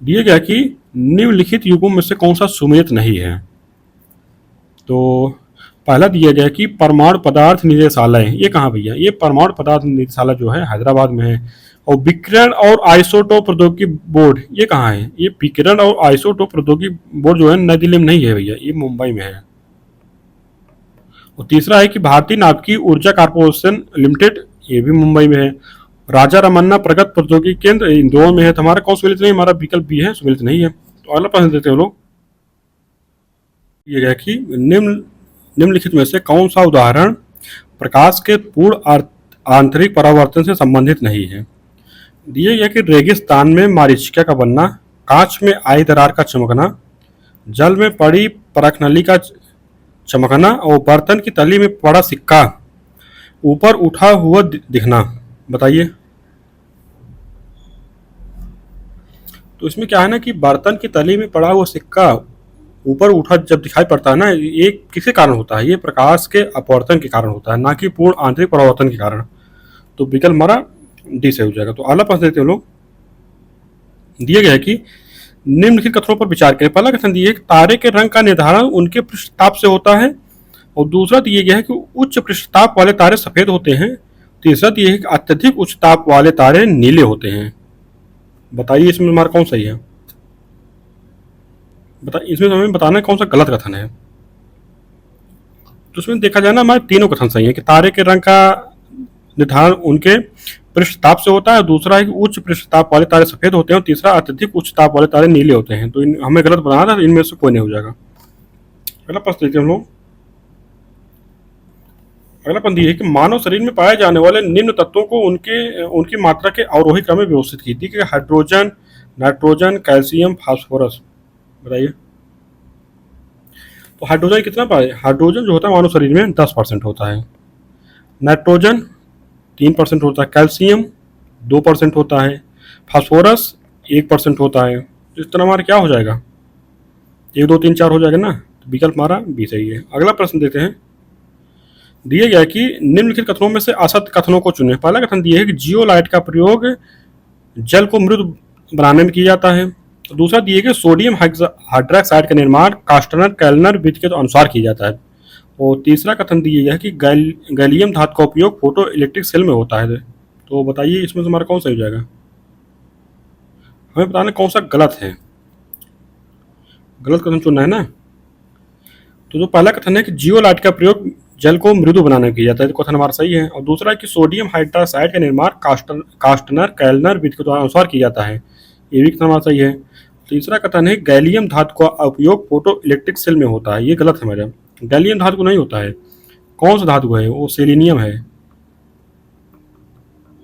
दिए गया कि निम्नलिखित युगों में से कौन सा सुमेलित नहीं है? तो पहला दिया गया कि परमाणु पदार्थ निदेशालय, ये कहाँ भैया? ये परमाणु पदार्थ निदेशालय जो है हैदराबाद में है। और विकिरण और आइसोटोप प्रौद्योगिकी बोर्ड, ये कहाँ है? ये विकिरण और आइसोटोप प्रौद्योगिकी बोर्ड जो है नई दिल्ली में नहीं है भैया, ये मुंबई में है। और तीसरा है कि भारतीय नाभिकीय ऊर्जा कारपोरेशन लिमिटेड, ये भी मुंबई में है। राजा रमन्ना प्रगत प्रौद्योगिकी केंद्र इंदौर में है। तो हमारा कौन सुमेलित नहीं? हमारा विकल्प बी है, सुमेलित नहीं है। तो अगला प्रश्न देते हैं लोग, ये गया कि निम्नलिखित में से कौन सा उदाहरण प्रकाश के पूर्ण आंतरिक परावर्तन से संबंधित नहीं है? दिए गया कि रेगिस्तान में मरीचिका का बनना, कांच में आई दरार का चमकना, जल में पड़ी परखनली का चमकना और बर्तन की तली में पड़ा सिक्का ऊपर उठा हुआ दिखना। बताइए। तो इसमें क्या है ना कि बर्तन की तली में पड़ा हुआ सिक्का ऊपर उठा जब दिखाई पड़ता है ना, ये किसके कारण होता है? ये प्रकाश के अपवर्तन के कारण होता है, ना कि पूर्ण आंतरिक परावर्तन के कारण। तो विकल्प हमारा डी से हो जाएगा। तो अगला प्रश्न देते हैं लोग, दिया गया है कि निम्नलिखित कथनों पर विचार करें। पहला कथन दिया है कि तारे के रंग का निर्धारण उनके पृष्ठताप से होता है। और दूसरा दिया गया है कि उच्च पृष्ठताप वाले तारे सफेद होते हैं। तीसरा दिया है कि अत्यधिक उच्च ताप वाले तारे नीले होते हैं। बताइए इसमें हमारा कौन सही है? इसमें हमें बताना है कौन सा गलत कथन है। तो इसमें देखा जाए ना, हमारे तीनों कथन सही है कि तारे के रंग का निर्धारण उनके पृष्ठताप से होता है। दूसरा है कि उच्च पृष्ठताप वाले तारे सफेद होते हैं। और तीसरा अत्यधिक उच्च ताप वाले तारे नीले होते हैं। तो हमें गलत बनाना था, इनमें से कोई नहीं हो जाएगा। अगला प्रश्न देखते हैं हम लोग। अगला प्रश्न ये है कि मानव शरीर में पाए जाने वाले निम्न तत्वों को उनकी मात्रा के अवरोही क्रम में व्यवस्थित की थी कि हाइड्रोजन, नाइट्रोजन, कैल्शियम, फास्फोरस। बताइए। तो हाइड्रोजन कितना पाए? हाइड्रोजन जो होता है मानव शरीर में 10% होता है। नाइट्रोजन 3% होता है। कैल्शियम 2% होता है। फास्फोरस 1% होता है। तो इस तरह हमारा क्या हो जाएगा? 1 2 3 4 हो जाएगा ना। तो विकल्प हमारा बी सही है। अगला प्रश्न देते हैं, दिए गया कि निम्नलिखित कथनों में से असत्य कथनों को चुनें। पहला कथन दिया है कि जियोलाइट का प्रयोग जल को मृदु बनाने में किया जाता है। दूसरा दिए गए सोडियम हाइड्रोक्साइड का निर्माण कास्टनर कैलनर विधि के अनुसार किया जाता है। और तीसरा कथन दिया गया है कि गैलियम धातु का उपयोग फोटो इलेक्ट्रिक सेल में होता है। तो बताइए इसमें से हमारा कौन सही हो जाएगा? हमें बताना कौन सा गलत है। गलत कथन चुनना है ना। तो जो पहला कथन है कि जियोलाइट का प्रयोग जल को मृदु बनाने में किया जाता है, तो कथन हमारा सही है। और दूसरा है कि सोडियम हाइड्रोक्साइड का निर्माण कास्टनर कैलनर विधि के अनुसार किया जाता है, ये भी कथन हमारा सही है। तीसरा कथन है गैलियम धातु का उपयोग फोटो इलेक्ट्रिक सेल में होता है, ये गलत है मेरा। गैलियम धातु को नहीं होता है। कौन सा धातु है? वो सेलेनियम है।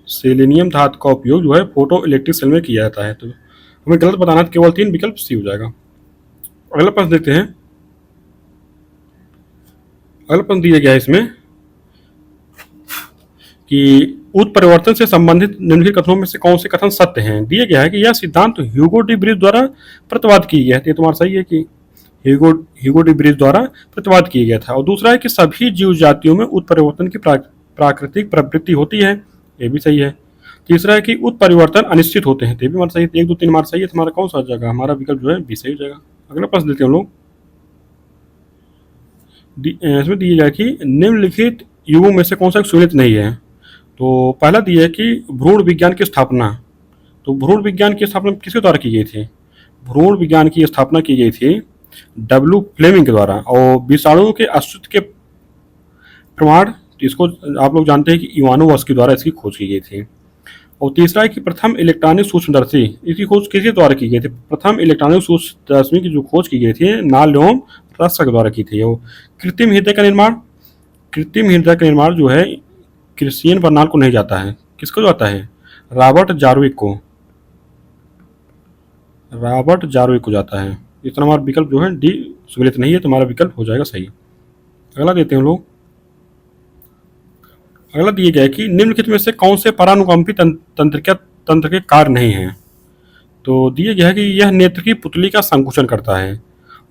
सेलेनियम धातु का उपयोग जो है फोटो इलेक्ट्रिक सेल में किया जाता है। तो हमें गलत बताना है, केवल 3 विकल्प सी हो जाएगा। अगला प्रश्न देखते हैं। अगला प्रश्न दिया गया है इसमें कि उत्परिवर्तन से संबंधित निम्नलिखित कथनों में से कौन से कथन सत्य हैं। दिया गया है कि यह सिद्धांत ह्यूगो डी ब्रिज द्वारा प्रतिवाद किया गया है। ये तुम्हारा सही है कि ह्यूगो डी ब्रिज द्वारा प्रतिवाद किया गया था। और दूसरा है कि सभी जीव जातियों में उत्परिवर्तन की प्राकृतिक प्रवृत्ति होती है, ये भी सही है। तीसरा है कि उत्परिवर्तन अनिश्चित होते हैं, ये भी हमारा सही है। 1 2 3 हमारा सही है। तुम्हारा कौन सा जगह? हमारा विकल्प जो है बी सही हो जाएगा। अगला प्रश्न देते हैं हम लोग। इसमें दिया गया कि निम्नलिखित युगों में से कौन सा सुनिश्चित नहीं है। तो पहला दिया है कि भ्रूण विज्ञान की स्थापना। तो भ्रूण विज्ञान की स्थापना किसके द्वारा की गई थी? भ्रूण विज्ञान की स्थापना की गई थी डब्ल्यू फ्लेमिंग के द्वारा। और विषाणुओं के अस्तित्व के प्रमाण, इसको आप लोग जानते हैं कि इवानोवस के द्वारा इसकी खोज की गई थी। और तीसरा है कि प्रथम इलेक्ट्रॉनिक सूक्ष्मदर्शी, इसकी खोज किसके द्वारा की गई थी? प्रथम इलेक्ट्रॉनिक सूक्ष्मदर्शी की जो खोज की गई थी नालियोम रस्क के द्वारा की थी। और कृत्रिम हृदय का निर्माण जो है क्रिश्चियन बर्नाल को नहीं जाता है, किसको जाता है? रॉबर्ट जारविक को जाता है। इतना हमारा विकल्प जो है डी सुमेलित नहीं है, तुम्हारा विकल्प हो जाएगा सही। अगला देते हैं लोग। अगला दिया गया है कि निम्नलिखित में से कौन से परानुकंपी तंत्र के कार्य नहीं हैं। तो दिया गया है कि यह नेत्र की पुतली का संकुचन करता है।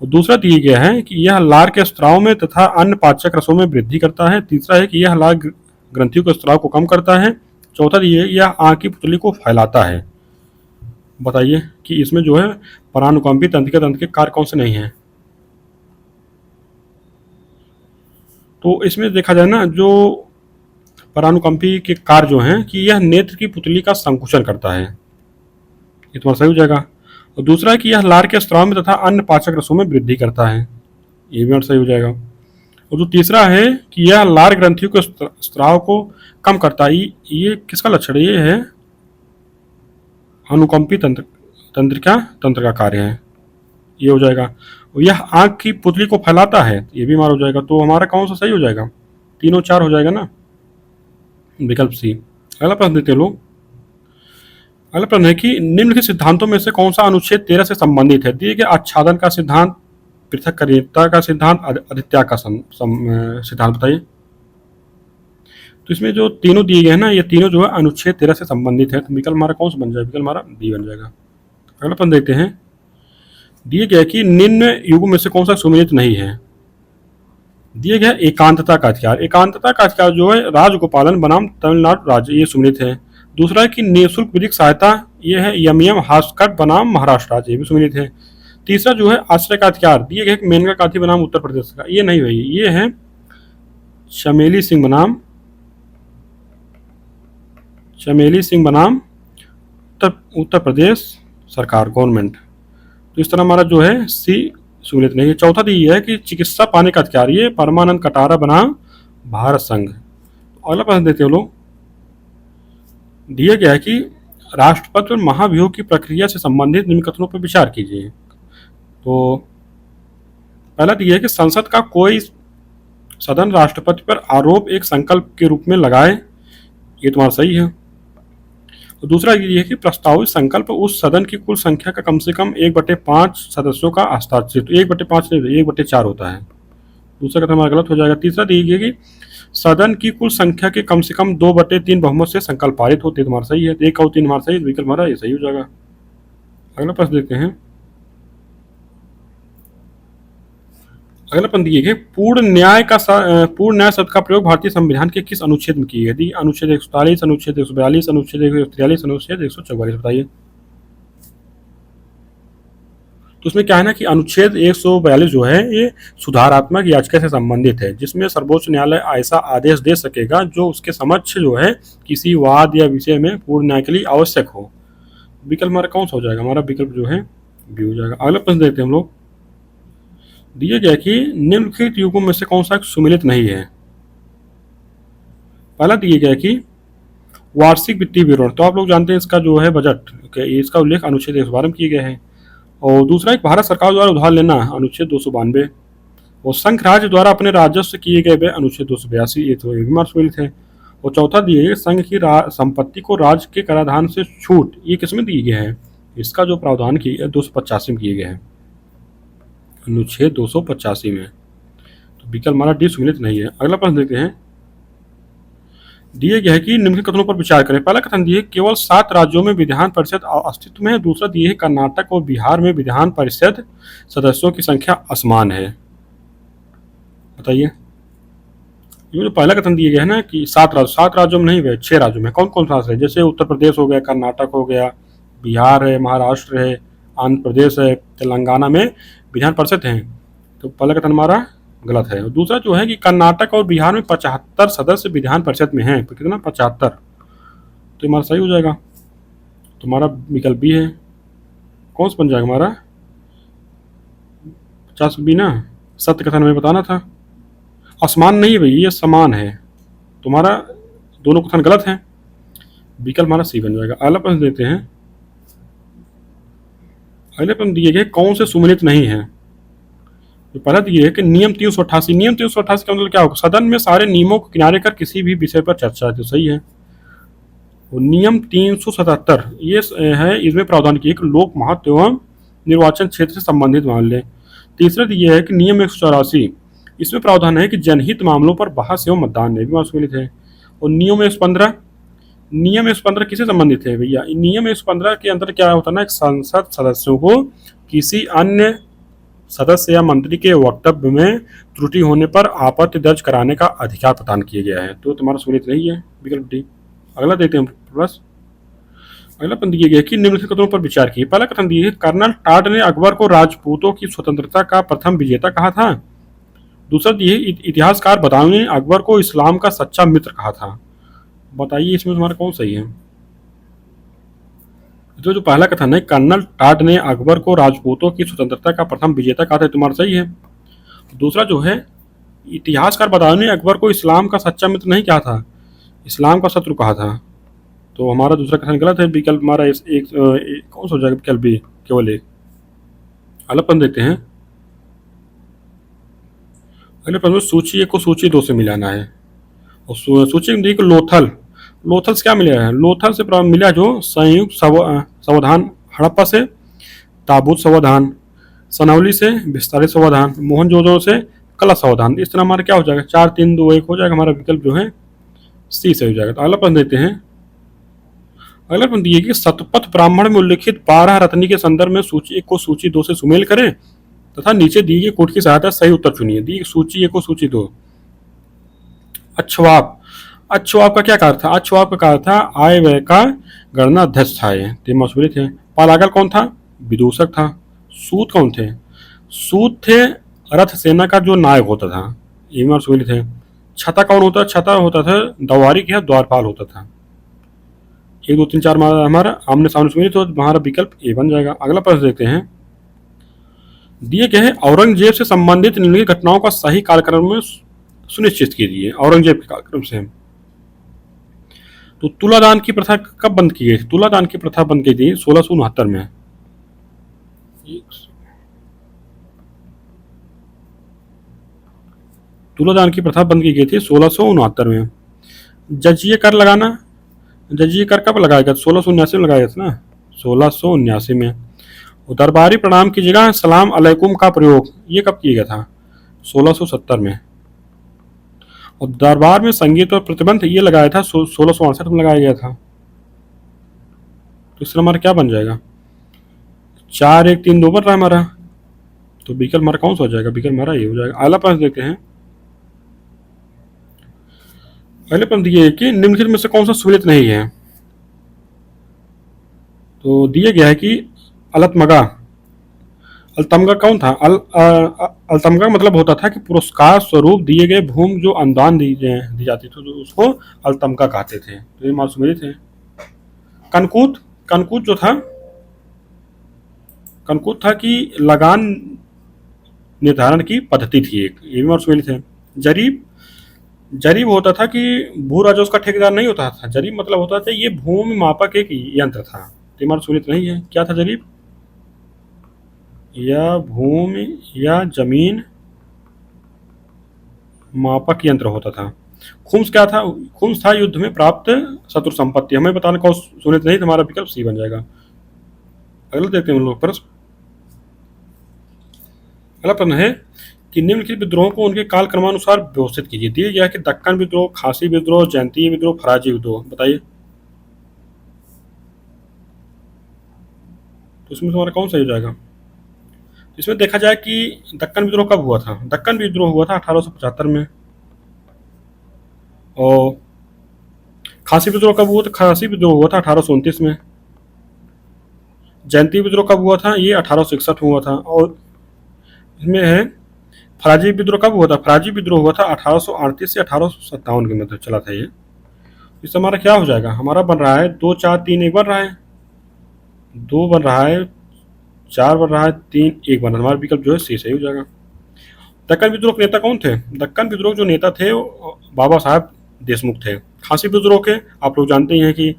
और दूसरा दिया गया है कि यह लार के स्त्राव में तथा अन्य पाचक रसों में वृद्धि करता है। तीसरा है कि यह लार ग्रंथियों के स्त्राव को कम करता है। चौथा दिया है यह आंख की पुतली को फैलाता है। बताइए कि इसमें जो है परानुकंपी तंत्रिका तंत्र के कार्य कौन से नहीं हैं। तो इसमें देखा जाए ना, जो परानुकंपी के कार्य जो हैं कि यह नेत्र की पुतली का संकुचन करता है, ये तुम्हारा सही हो जाएगा। और दूसरा है कि यह लार के स्त्राव में तथा अन्य पाचक रसों में वृद्धि करता है, ये भी सही हो जाएगा। और जो तीसरा है कि यह लार ग्रंथियों के स्त्राव को कम करता है, ये किसका लक्षण है? ये है अनुकंपी तंत्रिका तंत्र का कार्य है, ये हो जाएगा। और यह आंख की पुतली को फैलाता है, ये भी हमारा हो जाएगा। तो हमारा कौन सा सही हो जाएगा? तीनों चार हो जाएगा ना, विकल्प सी। अगला प्रश्न देते हैं लोग। अगला प्रश्न है कि निम्नलिखित सिद्धांतों में से कौन सा अनुच्छेद 13 से संबंधित है? दिए गए आच्छादन का सिद्धांत, पृथक्करणीयता का सिद्धांत, आदित्य का सिद्धांत बताइए। तो इसमें जो तीनों दिए गए हैं ना, ये तीनों जो है अनुच्छेद 13 से संबंधित है। तो विकल्प हमारा कौन सा बन जाएगा? विकल्प हमारा बी बन जाएगा। अगला प्रश्न देखते हैं। दिए गया कि निम्न युगों में से कौन सा सुमेलित नहीं है? दिए गया एकांतता का अधिकार। एकांतता का अधिकार जो है राजगोपालन बनाम तमिलनाडु राज्य, ये सुमेलित है। दूसरा है कि निःशुल्क विधिक सहायता, ये है यमयम हास्कट बनाम महाराष्ट्र राज्य, ये भी सुमेलित है। तीसरा जो है आश्रय का अधिकार, दिए गए मेनका गांधी बनाम उत्तर प्रदेश का, ये नहीं भाई, ये है चमेली सिंह बनाम उत्तर प्रदेश सरकार, गवर्नमेंट। तो इस तरह हमारा जो है सी सुमेलित नहीं है। चौथा दिया है कि चिकित्सा पाने का अधिकार, ये परमानंद कटारा बनाम भारत संघ। अगला प्रश्न देते हैं लोग। दिया गया है कि राष्ट्रपति और महाभियोग की प्रक्रिया से संबंधित निम्न कथनों पर विचार कीजिए। तो पहला दिया है कि संसद का कोई सदन राष्ट्रपति पर आरोप एक संकल्प के रूप में लगाए, ये तुम्हारा सही है। और दूसरा ये है कि प्रस्तावित संकल्प उस सदन की कुल संख्या का कम से कम 1/5 सदस्यों का हस्ताक्षर, तो 1/5 नहीं, 1/4 होता है। दूसरा कथन हमारा गलत हो जाएगा। तीसरा दिया कि सदन की कुल संख्या के कम से कम 2/3 बहुमत से संकल्प पारित होते, तुम्हारा सही है। 1 और 3 हमारा सही, विकल्प हमारा ये सही हो जाएगा। अगला प्रश्न देखते हैं। अगला प्रश्न दिए गए पूर्ण न्याय शब्द का प्रयोग भारतीय संविधान के किस अनुच्छेद में किया गया? अनुच्छेद 143, अनुच्छेद 142, अनुच्छेद 143, अनुच्छेद 144, बताइए। तो उसमें क्या है ना कि अनुच्छेद 142 जो है ये सुधारात्मक याचिका से संबंधित है, जिसमें सर्वोच्च न्यायालय ऐसा आदेश दे सकेगा जो उसके समक्ष जो है किसी वाद या विषय में पूर्ण न्याय के लिए आवश्यक हो। विकल्प हमारा कौन सा हो जाएगा? हमारा विकल्प जो है बी हो जाएगा। अगला प्रश्न देखते हैं हम लोग। दिया गया कि निम्नलिखित युगों में से कौन सा सुमेलित नहीं है? पहला दिया गया कि वार्षिक वित्तीय विवरण, तो आप लोग जानते हैं इसका जो है बजट, इसका उल्लेख अनुच्छेद 112 में किए गए हैं। और दूसरा एक भारत सरकार द्वारा उधार लेना, अनुच्छेद 292। और संघ राज्य द्वारा अपने राजस्व से किए गए अनुच्छेद 282, ये तो एक सुमेलित है। और चौथा दिए गए संघ की संपत्ति को राज्य के कराधान से छूट, ये किसमें दिए गए हैं? इसका जो प्रावधान किया है 285 में किए गए हैं, अनुच्छेद 285 में। तो विकल्प हमारा डी सुमेलित नहीं है। अगला प्रश्न देखते हैं। दिए गया है कि निम्नलिखित कथनों पर विचार करें। पहला कथन दिए केवल 7 राज्यों में विधान परिषद अस्तित्व में है। दूसरा दिए है कर्नाटक और बिहार में विधान परिषद सदस्यों की संख्या असमान है, बताइए। ये जो पहला कथन दिया गया है ना कि 7 राज्यों में नहीं है, 6 राज्यों में। कौन कौन सा है? जैसे उत्तर प्रदेश हो गया, कर्नाटक हो गया, बिहार है, महाराष्ट्र है, आंध्र प्रदेश है, तेलंगाना में विधान परिषद है। तो पहला कथन हमारा गलत है। और दूसरा जो है कि कर्नाटक और बिहार में 75 सदस्य विधान परिषद में हैं, तो कितना? 75, तो हमारा सही हो जाएगा। तुम्हारा विकल्प बी है। कौन सा बन जाएगा हमारा? 50 बी ना, सत्य कथन में बताना था। असमान नहीं भाई, ये समान है। तुम्हारा दोनों कथन गलत हैं, विकल्प हमारा सी बन जाएगा। अगला प्रश्न देते हैं। अगले प्रश्न दिए गए कौन से सुमेलित नहीं है? तो पहला दिए है कि नियम 388। नियम 388 का मतलब क्या होगा? सदन में सारे नियमों को किनारे कर किसी भी विषय पर चर्चा, तो सही है। और नियम 377 ये है, इसमें प्रावधान किया कि लोक महत्व एवं निर्वाचन क्षेत्र से संबंधित मामले। तीसरा दिया है कि नियम 184, इसमें प्रावधान है कि जनहित मामलों पर बहस एवं मतदान, भी सुमेलित है। और नियम 115 किसे संबंधित है भैया? नियम 115 के अंदर क्या होता है ना, एक संसद सदस्यों को किसी अन्य सदस्य या मंत्री के वक्तव्य में त्रुटि होने पर आपत्ति दर्ज कराने का अधिकार प्रदान किया गया है। तो तुम्हारा सुनित नहीं है विकल्प डी। अगला देखते हैं प्लस। अगला पंक्ति दिया गया कि निम्नलिखित कथनों पर विचार किए। पहला कथन दिया है, कर्नल टाड ने अकबर को राजपूतों की स्वतंत्रता का प्रथम विजेता कहा था। दूसरा दिए, इतिहासकार बदायूं ने अकबर को इस्लाम का सच्चा मित्र कहा था। बताइए इसमें तुम्हारा कौन सही है? तो जो पहला कथन है, कर्नल टाड ने अकबर को राजपूतों की स्वतंत्रता का प्रथम विजेता कहा था, तुम्हारा सही है। दूसरा जो है, इतिहासकार बदायूं ने अकबर को इस्लाम का सच्चा मित्र नहीं कहा था, इस्लाम का शत्रु कहा था। तो हमारा दूसरा कथन गलत है। विकल्प हमारा कौन सा हो जाएगा? विकल्प बी, केवल एक। अगला प्रश्न देखते हैं। अगले प्रश्न में सूची 1 को सूची 2 से मिलाना है। और सूची में देखिए लोथल से क्या मिला है? लोथल से मिला जो संयुक्त संविधान हड़प्पा से ताबूत संविधान, सनौली से विस्तारित संविधान, मोहनजोदड़ो से कला संविधान। इस तरह हमारा क्या हो जाएगा? 4 3 2 1 हो जाएगा। हमारा विकल्प जो है सी से हो जाएगा। तो अगला प्रश्न देते हैं। अगला प्रश्न दिए कि शतपथ ब्राह्मण में उल्लिखित 12 रत्नी के संदर्भ में सूची 1 को सूची 2 से सुमेल करें तथा नीचे दी गई कोट की सहायता सही उत्तर चुनिए। दी सूची 1 को सूची 2। अच्छवाप का क्या कार्य था? अच्छवाप का कार्य था आय व्यय का गणना अध्यक्ष था। ये मसूरी थे। पालागल कौन था? विदूषक था। सूत कौन थे? सूत थे रथ सेना का जो नायक होता था, ये मसूरी थे। छता कौन होता? छता होता था दवारिक या द्वारपाल होता था। 1 2 3 4 हमारा आमने सामने सुनी, तो हमारा विकल्प ए बन जाएगा। अगला प्रश्न देखते हैं। दिए गए औरंगजेब से संबंधित निम्नलिखित घटनाओं का सही कालक्रम में सुनिश्चित कीजिए। औरंगजेब के कालक्रम से तो तुलादान की प्रथा कब बंद की गई? तुलादान की प्रथा बंद की थी 1669 में। तुलादान की प्रथा बंद की गई थी 1669 में। जजिए कर लगाना, जजिए कर कब लगाया गया? 1679 में लगाया गया था ना, 1679 में। दरबारी प्रणाम की जगह सलाम अलैकुम का प्रयोग ये कब किया गया था? 1670 में। और दरबार में संगीत पर प्रतिबंध ये लगाया था 1668 में लगाया गया था। तो इससे हमारा क्या बन जाएगा? 4 1 3 2 बन रहा है हमारा। तो विकल्प हमारा कौन सा हो जाएगा? विकल्प हमारा ये हो जाएगा। अगला प्रश्न देखते हैं। अगले प्रश्न दिए कि निम्नलिखित में से कौन सा सुमेलित नहीं है? तो दिया गया है कि अलतमगा। अलतमगा कौन था? अलतमगा मतलब होता था कि पुरस्कार स्वरूप दिए गए भूमि जो अनुदान दी जाती थी, तो उसको अलतमगा कहते थे। तो ये हमारे सुमेलित है। कनकूत जो था, कनकूत था कि लगान निर्धारण की पद्धति थी एक, ये भी हमारे सुमेलित है। जरीब होता था कि भू राजा उसका ठेकेदार नहीं होता था। जरीब मतलब होता था ये भूमि मापक एक यंत्र था। तो हमारा सुमेलित नहीं है। क्या था जरीब? या भूमि या जमीन मापक यंत्र होता था। खुम्स क्या था? खुम्स था युद्ध में प्राप्त शत्रु संपत्ति। हमें बताना कौन सुनित नहीं, हमारा विकल्प सी बन जाएगा। अगला देखते हैं हम लोग प्रश्न। अगला प्रश्न है कि निम्नलिखित विद्रोहों को उनके काल क्रमानुसार व्यवस्थित कीजिए। दिया गया कि दक्कन विद्रोह, खासी विद्रोह, जयंतीय विद्रोह, फराजी विद्रोह। बताइए तो इसमें हमारा कौन सही हो जाएगा? इसमें देखा जाए कि दक्कन विद्रोह कब हुआ था? दक्कन विद्रोह हुआ था 1875 में। और खासी विद्रोह कब हुआ था? खासी विद्रोह हुआ था 1829 में। जयंती विद्रोह कब हुआ था? ये 1861 में हुआ था। और इसमें है फराजी विद्रोह कब हुआ था? फराजी विद्रोह हुआ था 1838 से 1857 के मध्य चला था ये। इससे हमारा क्या हो जाएगा? हमारा बन रहा है 2 4 3 1 बन रहा है, 2 बन रहा है, 4 बन रहा है, 3 1 बन रहा है। हमारा विकल्प जो है सी सही हो जाएगा। दक्कन विद्रोह के नेता कौन थे? दक्कन विद्रोह जो नेता थे बाबा साहब देशमुख थे। खासी विद्रोह के आप लोग जानते ही हैं कि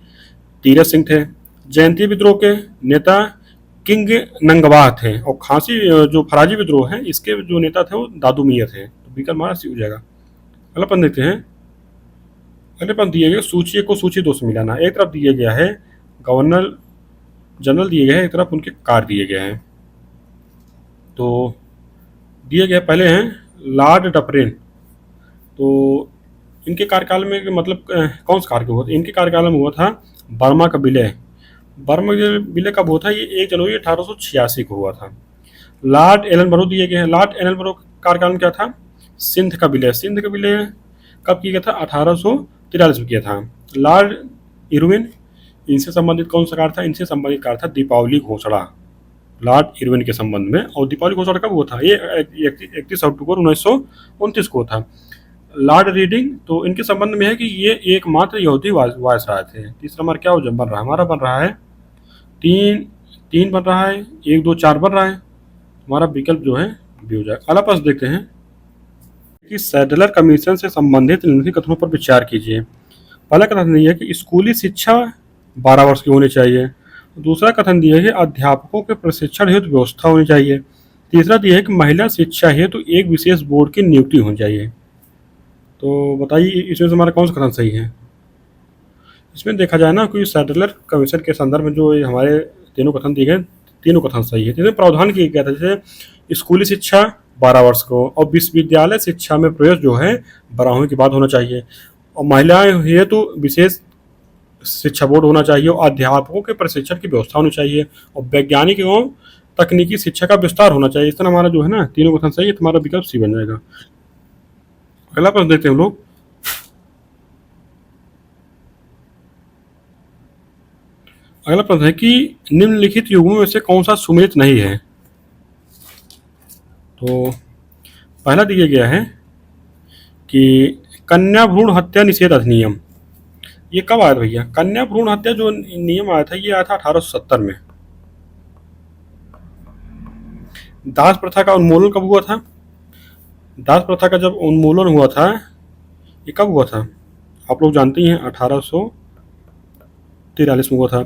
तीरथ सिंह थे। जयंती विद्रोह के नेता किंग नंगवाह थे। और खासी जो फराजी विद्रोह है इसके जो नेता थे वो दादू मियाँ थे। तो विकल्प हमारा सी हो जाएगा। अगला प्रश्न देखते हैं। अगले प्रश्न दिए गए सूची 1 को सूची 2 से मिलाना। एक तरफ दिया गया है गवर्नर जनरल दिए गए हैं, एक तरफ उनके कार्य दिए गए हैं। तो दिए गए पहले हैं लॉर्ड डफरिन। तो इनके कार्यकाल में मतलब कौन सा कार्यकाल हुआ था? इनके कार्यकाल में हुआ था बर्मा का विलय। बर्मा का विलय कब हुआ था? ये 1 जनवरी 1886 को हुआ था। लॉर्ड एलनबरो दिए गए हैं। लॉर्ड एलनबरो कार्यकाल में क्या था? सिंध का विलय। सिंध का विलय कब किया गया था? 1843 में किया था। लॉर्ड इरविन, इनसे संबंधित कौन सा कार्य था? इनसे संबंधित कार्य था दीपावली घोषणा, लॉर्ड इरविन के संबंध में। और दीपावली घोषणा कब हुआ था? ये 31 अक्टूबर 1929 को था। लॉर्ड रीडिंग, तो इनके संबंध में है कि ये एकमात्र यहूदी वायसराय थे। तीसरा हमारा क्या बन रहा है? हमारा बन रहा है 3 बन रहा है, 1 2 4 बन रहा है। हमारा विकल्प जो है बी हो जाएगा। अगला प्रश्न देखते हैं कि सैडलर कमीशन से संबंधित निम्नलिखित कथनों पर विचार कीजिए। पहला कथन यह है कि स्कूली शिक्षा 12 वर्ष की होनी चाहिए। दूसरा कथन दिया है कि अध्यापकों के प्रशिक्षण हेतु व्यवस्था होनी चाहिए। तीसरा दिया है कि महिला शिक्षा हेतु एक विशेष बोर्ड की नियुक्ति होनी चाहिए। तो बताइए इसमें से हमारा कौन सा कथन सही है? इसमें देखा जाए ना कि सैडलर कमीशन के संदर्भ में जो हमारे तीनों कथन दिए गए, तीनों कथन सही है। इसमें प्रावधान किया गया था जैसे स्कूली शिक्षा 12 वर्ष को, और विश्वविद्यालय शिक्षा में प्रवेश जो है 12वीं के बाद होना चाहिए, और महिलाएं हेतु विशेष शिक्षा बोर्ड होना चाहिए, और अध्यापकों के प्रशिक्षण की व्यवस्था होनी चाहिए, और वैज्ञानिक एवं तकनीकी शिक्षा का विस्तार होना चाहिए। इस तरह हमारा जो है ना तीनों कथन सही है, तो हमारा विकल्प सी बन जाएगा। अगला प्रश्न देखते हैं हम लोग। अगला प्रश्न है कि निम्नलिखित युगों में से कौन सा सुमेलित नहीं है? तो पहला दिया गया है कि कन्या भ्रूण हत्या निषेध अधिनियम। ये कब आया था भैया? कन्या भ्रूण हत्या जो नियम आया था ये आया था 1870 में। दास प्रथा का उन्मूलन कब हुआ था? दास प्रथा का जब उन्मूलन हुआ था ये कब हुआ था? आप लोग जानते ही हैं 1843 में हुआ था।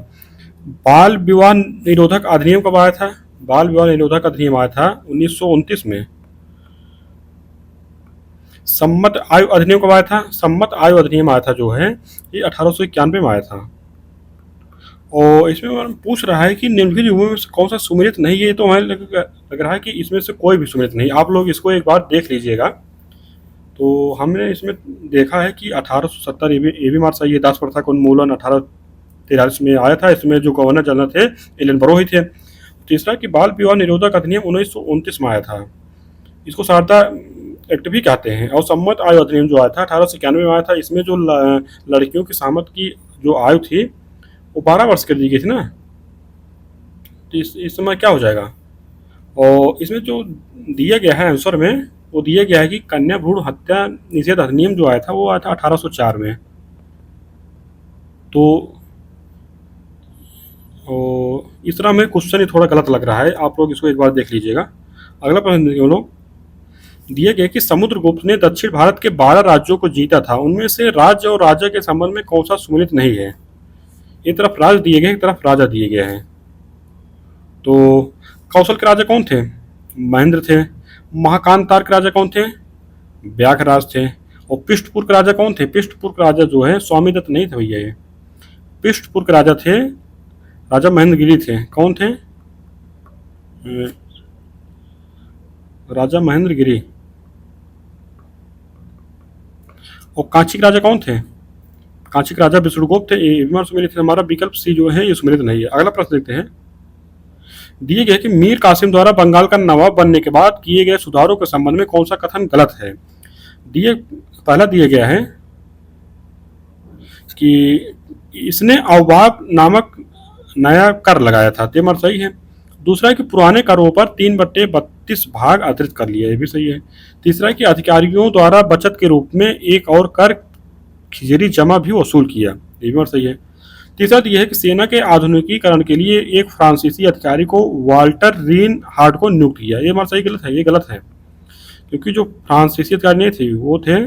बाल विवाह निरोधक अधिनियम कब आया था? बाल विवाह निरोधक अधिनियम आया था 1929 में। सम्मत आयु अधिनियम कब आया था? सम्मत आयु अधिनियम आया था जो है ये 1891 में आया था। और इसमें पूछ रहा है कि निम्नलिखित युगों में कौन सा सुमेलित नहीं है, तो हमें लग रहा है कि इसमें से कोई भी सुमेलित नहीं। आप लोग इसको एक बार देख लीजिएगा। तो हमने इसमें देखा है कि 1870 ये भी मार सही है। दास प्रथा का उन्मूलन 1843 में आया था। इसमें जो गवर्नर जनरल थे एलन ही थे। तीसरा कि बाल विवाह निरोधक अधिनियम 1929 में आया था, इसको शारदा एक्ट भी कहते हैं। और सम्मत आयु अधिनियम जो आया था 1891 में आया था। इसमें जो लड़कियों की सहमत की जो आयु थी वो 12 वर्ष कर दी गई थी ना। तो इस समय क्या हो जाएगा? और इसमें जो दिया गया है आंसर में वो दिया गया है कि कन्या भ्रूण हत्या निषेध अधिनियम जो आया था वो आया था 1804 में। तो इस तरह में क्वेश्चन ही थोड़ा गलत लग रहा है, आप लोग इसको एक बार देख लीजिएगा। अगला प्रश्न लोग दिए गए कि समुद्रगुप्त ने दक्षिण भारत के 12 राज्यों को जीता था, उनमें से राज्य और राजा के संबंध में कौन सा सुमेलित नहीं है? एक तरफ राज्य दिए गए, एक तरफ राजा दिए गए हैं। तो कौशल के राजा कौन थे? महेंद्र थे। महाकांतार के राजा कौन थे? व्याघराज थे। और पृष्ठपुर के राजा कौन थे? पृष्ठपुर के राजा जो है स्वामीदत्त नहीं थे भैया, ये पृष्ठपुर के राजा थे, राजा महेंद्रगिरी थे। कौन थे? राजा महेंद्रगिरी। और कांची के राजा कौन थे? कांची के राजा विष्णुगुप्त थे। ये भी सुमेलित थे। हमारा विकल्प सी जो है ये सुमेलित नहीं है। अगला प्रश्न देखते हैं। दिए गए कि मीर कासिम द्वारा बंगाल का नवाब बनने के बाद किए गए सुधारों के संबंध में कौन सा कथन गलत है? पहला दिया गया है कि इसने अववाब नामक नया कर लगाया था, तेमर सही है। दूसरा है कि पुराने करों पर 3/32 भाग अतिरिक्त कर लिया, ये भी सही है। तीसरा है कि अधिकारियों द्वारा बचत के रूप में एक और कर खिजरी जमा भी वसूल किया, ये भी सही है। तीसरा यह है कि सेना के आधुनिकीकरण के लिए एक फ्रांसीसी अधिकारी को वाल्टर रीन हार्ट को नियुक्त किया, ये हमारा सही गलत है? ये गलत है, क्योंकि जो फ्रांसीसी अधिकारी नहीं थे वो थे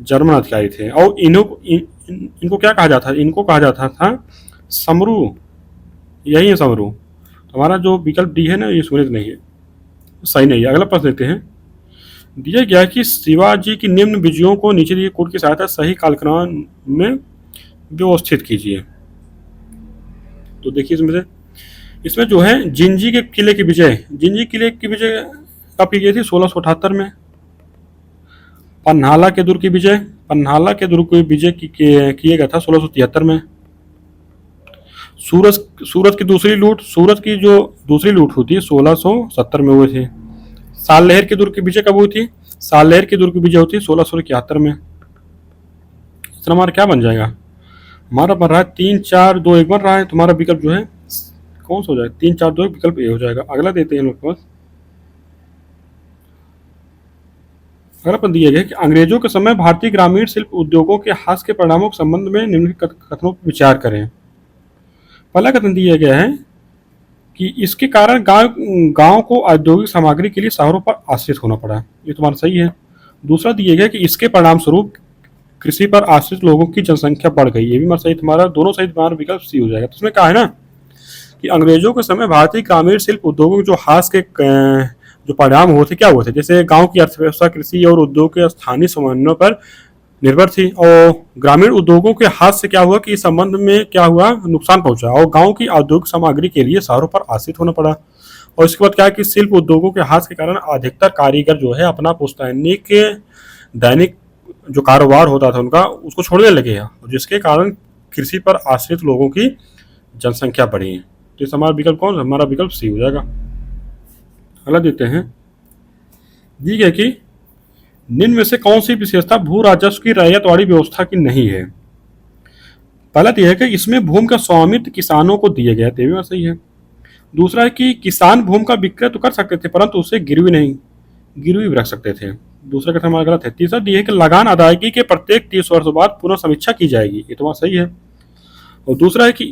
जर्मन अधिकारी थे। और इनको क्या कहा जाता था? इनको कहा जाता था समरू, यही है समरू। हमारा जो विकल्प डी है ना ये सुमेलित नहीं है, सही नहीं है। अगला प्रश्न देखते हैं। दिया गया कि शिवाजी की निम्न विजयों को नीचे दिए कोड की सहायता सही कालक्रम में व्यवस्थित कीजिए। तो देखिए इसमें जो है जिंजी के किले की विजय, जिंजी किले की विजय कब की गई थी? 1678 में। पन्हाला के दुर्ग की विजय, पन्हाला के दुर्ग की विजय किए गया था 1673 में। सूरत सूरत की दूसरी लूट, सूरत की जो दूसरी लूट हुई थी 1670 में हुई थी। सालहेर की दुर्ग की विजय कब हुई थी? सालहेर की दुर्ग की विजय हुई थी 1671 में। इतना हमारा क्या बन जाएगा? हमारा बन रहा है 3 4 2 1 बन रहा है। तुम्हारा विकल्प जो है कौन सा हो जाएगा? 3 4 2 विकल्प ए हो जाएगा। अगला देते हैं लोग पास। अगला पद दिया गया कि अंग्रेजों के समय भारतीय ग्रामीण शिल्प उद्योगों के हास के परिणामों के संबंध में निम्नलिखित कथनों पर विचार करें। पहला कथन दिया गया है कि इसके कारण गांव को औद्योगिक सामग्री के लिए शहरों पर आश्रित होना पड़ा। ये तुम्हारा सही है। दूसरा दिया गया कि इसके परिणाम स्वरूप कृषि पर आश्रित लोगों की जनसंख्या बढ़ गई। ये भी हमारा सही, तुम्हारा दोनों सही, तुम्हारा विकल्प सी हो जाएगा। तो उसमें कहा है ना कि अंग्रेजों के समय भारतीय ग्रामीण शिल्प उद्योगों के जो हास के जो परिणाम हुए थे क्या हुए थे, जैसे गांव की अर्थव्यवस्था कृषि और उद्योग के स्थानीय समन्वय पर निर्भर थी, और ग्रामीण उद्योगों के हाथ से क्या हुआ कि इस संबंध में क्या हुआ, नुकसान पहुंचा, और गांव की औद्योगिक सामग्री के लिए शहरों पर आश्रित होना पड़ा। और इसके बाद क्या है कि शिल्प उद्योगों के हाथ के कारण अधिकतर कारीगर जो है अपना पुस्तैनिक दैनिक जो कारोबार होता था उनका उसको छोड़ने लगे हैं, जिसके कारण कृषि पर आश्रित लोगों की जनसंख्या बढ़ी है। तो इस हमारा विकल्प कौन सा? हमारा विकल्प सी हो जाएगा। अगला देते हैं। दी गई कि निम्न में से कौन सी विशेषता भू राजस्व की रैयतवाड़ी व्यवस्था की नहीं है? पहला तो यह है कि इसमें भूमि का स्वामित्व किसानों को दिया गया, तो सही है। दूसरा है कि किसान भूमि का विक्रय तो कर सकते थे परंतु उसे गिरवी रख सकते थे। दूसरा कथन हमारा गलत है। तीसरा दिया है कि लगान अदायगी के प्रत्येक 30 वर्ष बाद पुनः समीक्षा की जाएगी, ये तो सही है। और दूसरा है कि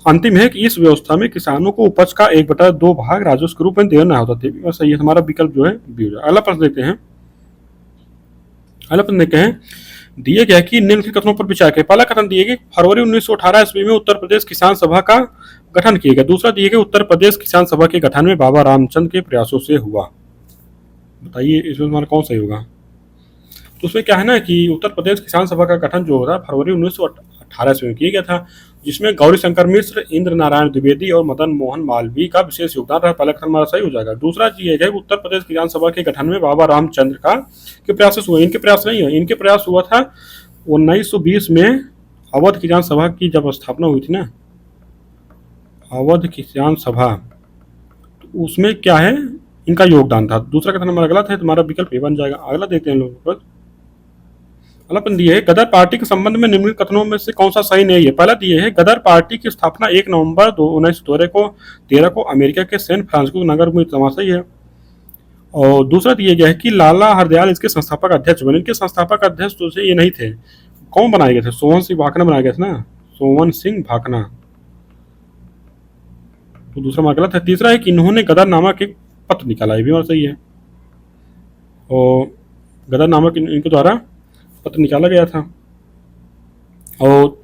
अंतिम है कि इस व्यवस्था में किसानों को उपज का 1/2 भाग राजस्व के रूप में देना होता था, सही है। हमारा विकल्प जो है बी हो जाए। अगला प्रश्न देखते हैं। अगला प्रश्न देखते हैं। दिए गया कि निम्नलिखित कथनों पर विचार करें। पहला कथन दिए गए फरवरी 1918 ईस्वी में उत्तर प्रदेश किसान सभा का गठन किया गया। दूसरा दिए गए उत्तर प्रदेश किसान सभा के गठन में बाबा रामचंद्र के प्रयासों से हुआ। बताइए इसमें हमारा कौन सही होगा? तो उसमें क्या है ना कि उत्तर प्रदेश किसान सभा का गठन जो होता है फरवरी 1918 ईस्वी में किया गया था, जिसमें गौरी शंकर मिश्र, इंद्र नारायण द्विवेदी और मदन मोहन मालवीय का विशेष योगदान रहा। पहला कथन हमारा सही हो जाएगा। दूसरा दिया गया उत्तर प्रदेश किसान सभा के गठन में बाबा रामचंद्र के प्रयास से हुआ। इनके प्रयास नहीं है, इनके प्रयास हुआ था 1920 में अवध किसान सभा की जब स्थापना हुई थी ना, अवध किसान सभा, तो उसमें क्या है इनका योगदान था। दूसरा कथन हमारा गलत है, तुम्हारा विकल्प ए बन जाएगा। अगला देखते हैं लोगों पर। अगला प्रश्न दिए है गदर पार्टी के संबंध में निम्नलिखित कथनों में से कौन सा सही नहीं है? पहला दिए है गदर पार्टी की स्थापना 1 नवंबर 1913 को अमेरिका के सैन फ्रांसिस्को नगर में सही है। और दूसरा दिया गया है कि लाला हरदयाल इसके संस्थापक अध्यक्ष बने। इनके संस्थापक अध्यक्ष तो ये नहीं थे, कौन बनाए गए थे? सोवन सिंह भाखना बनाए गए थे ना, सोवन सिंह भाखना। तो दूसरा हमारा गलत है। तीसरा है कि इन्होंने गदर नामक एक पत्र निकाला, ये भी हमारा सही है। और गदर नामक इनके द्वारा पत्र निकाला गया था। और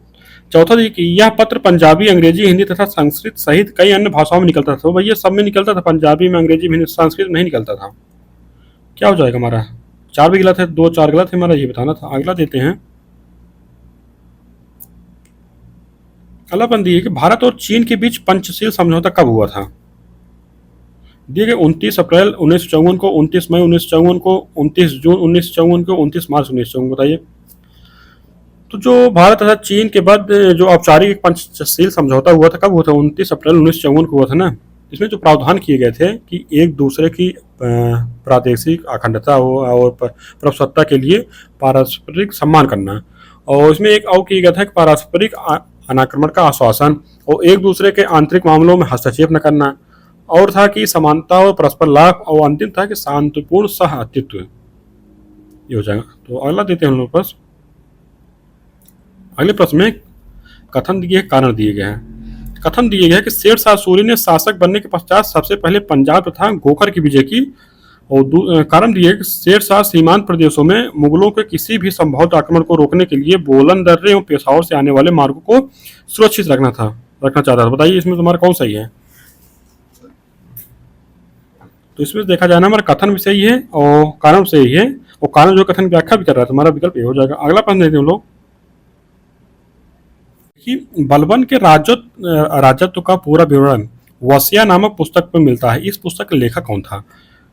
चौथा देखिए कि यह पत्र पंजाबी, अंग्रेजी, हिंदी तथा संस्कृत सहित कई अन्य भाषाओं में निकलता था। तो भैया सब में निकलता था, पंजाबी में, अंग्रेजी में, हिंदी, संस्कृत में नहीं निकलता था। क्या हो जाएगा हमारा? 4 भी गलत है, 2 4 गलत है, हमारा ये बताना था। अगला देते हैं। अगला बंदी है कि भारत और चीन के बीच पंचशील समझौता कब हुआ था? दिए गए 29 अप्रैल 1954 को, 29 मई 1954 को, 29 जून 1954 को, 29 मार्च 1954। बताइए। तो जो भारत तथा चीन के बाद जो औपचारिक पंचशील समझौता हुआ था कब हुआ था? 29 अप्रैल 1954 को हुआ था ना। इसमें जो प्रावधान किए गए थे कि एक दूसरे की प्रादेशिक अखंडता हो और प्रभुसत्ता के लिए पारस्परिक सम्मान करना, और इसमें एक और किया गया था कि पारस्परिक अनाक्रमण का आश्वासन, और एक दूसरे के आंतरिक मामलों में हस्तक्षेप न करना, और था कि समानता और परस्पर लाभ, और अंतिम था कि शांतिपूर्ण सह अस्तित्व। ये हो जाएगा। तो अगला देते हैं हम लोग पास। अगले प्रश्न में कथन दिए, कारण दिए गए हैं। कथन दिए गए कि शेर शाह सूरी ने शासक बनने के पश्चात सबसे पहले पंजाब तथा गोखर की विजय की, और कारण दिए कि शेर शाह सीमांत प्रदेशों में मुगलों के किसी भी संभव आक्रमण को रोकने के लिए बोलन दर्रे और पेशावर से आने वाले मार्गों को सुरक्षित रखना चाहता था। बताइए इसमें तुम्हारा कौन सही है? तो इसमें देखा जाए ना हमारा कथन भी सही है और कारण सही है, और कारण जो कथन व्याख्या भी कर रहा है, तुम्हारा विकल्प ये हो जाएगा। अगला प्रश्न देते हैं हम लोग कि बलबन के राजत्व का पूरा विवरण वसिया नामक पुस्तक में मिलता है। इस पुस्तक का लेखक कौन था?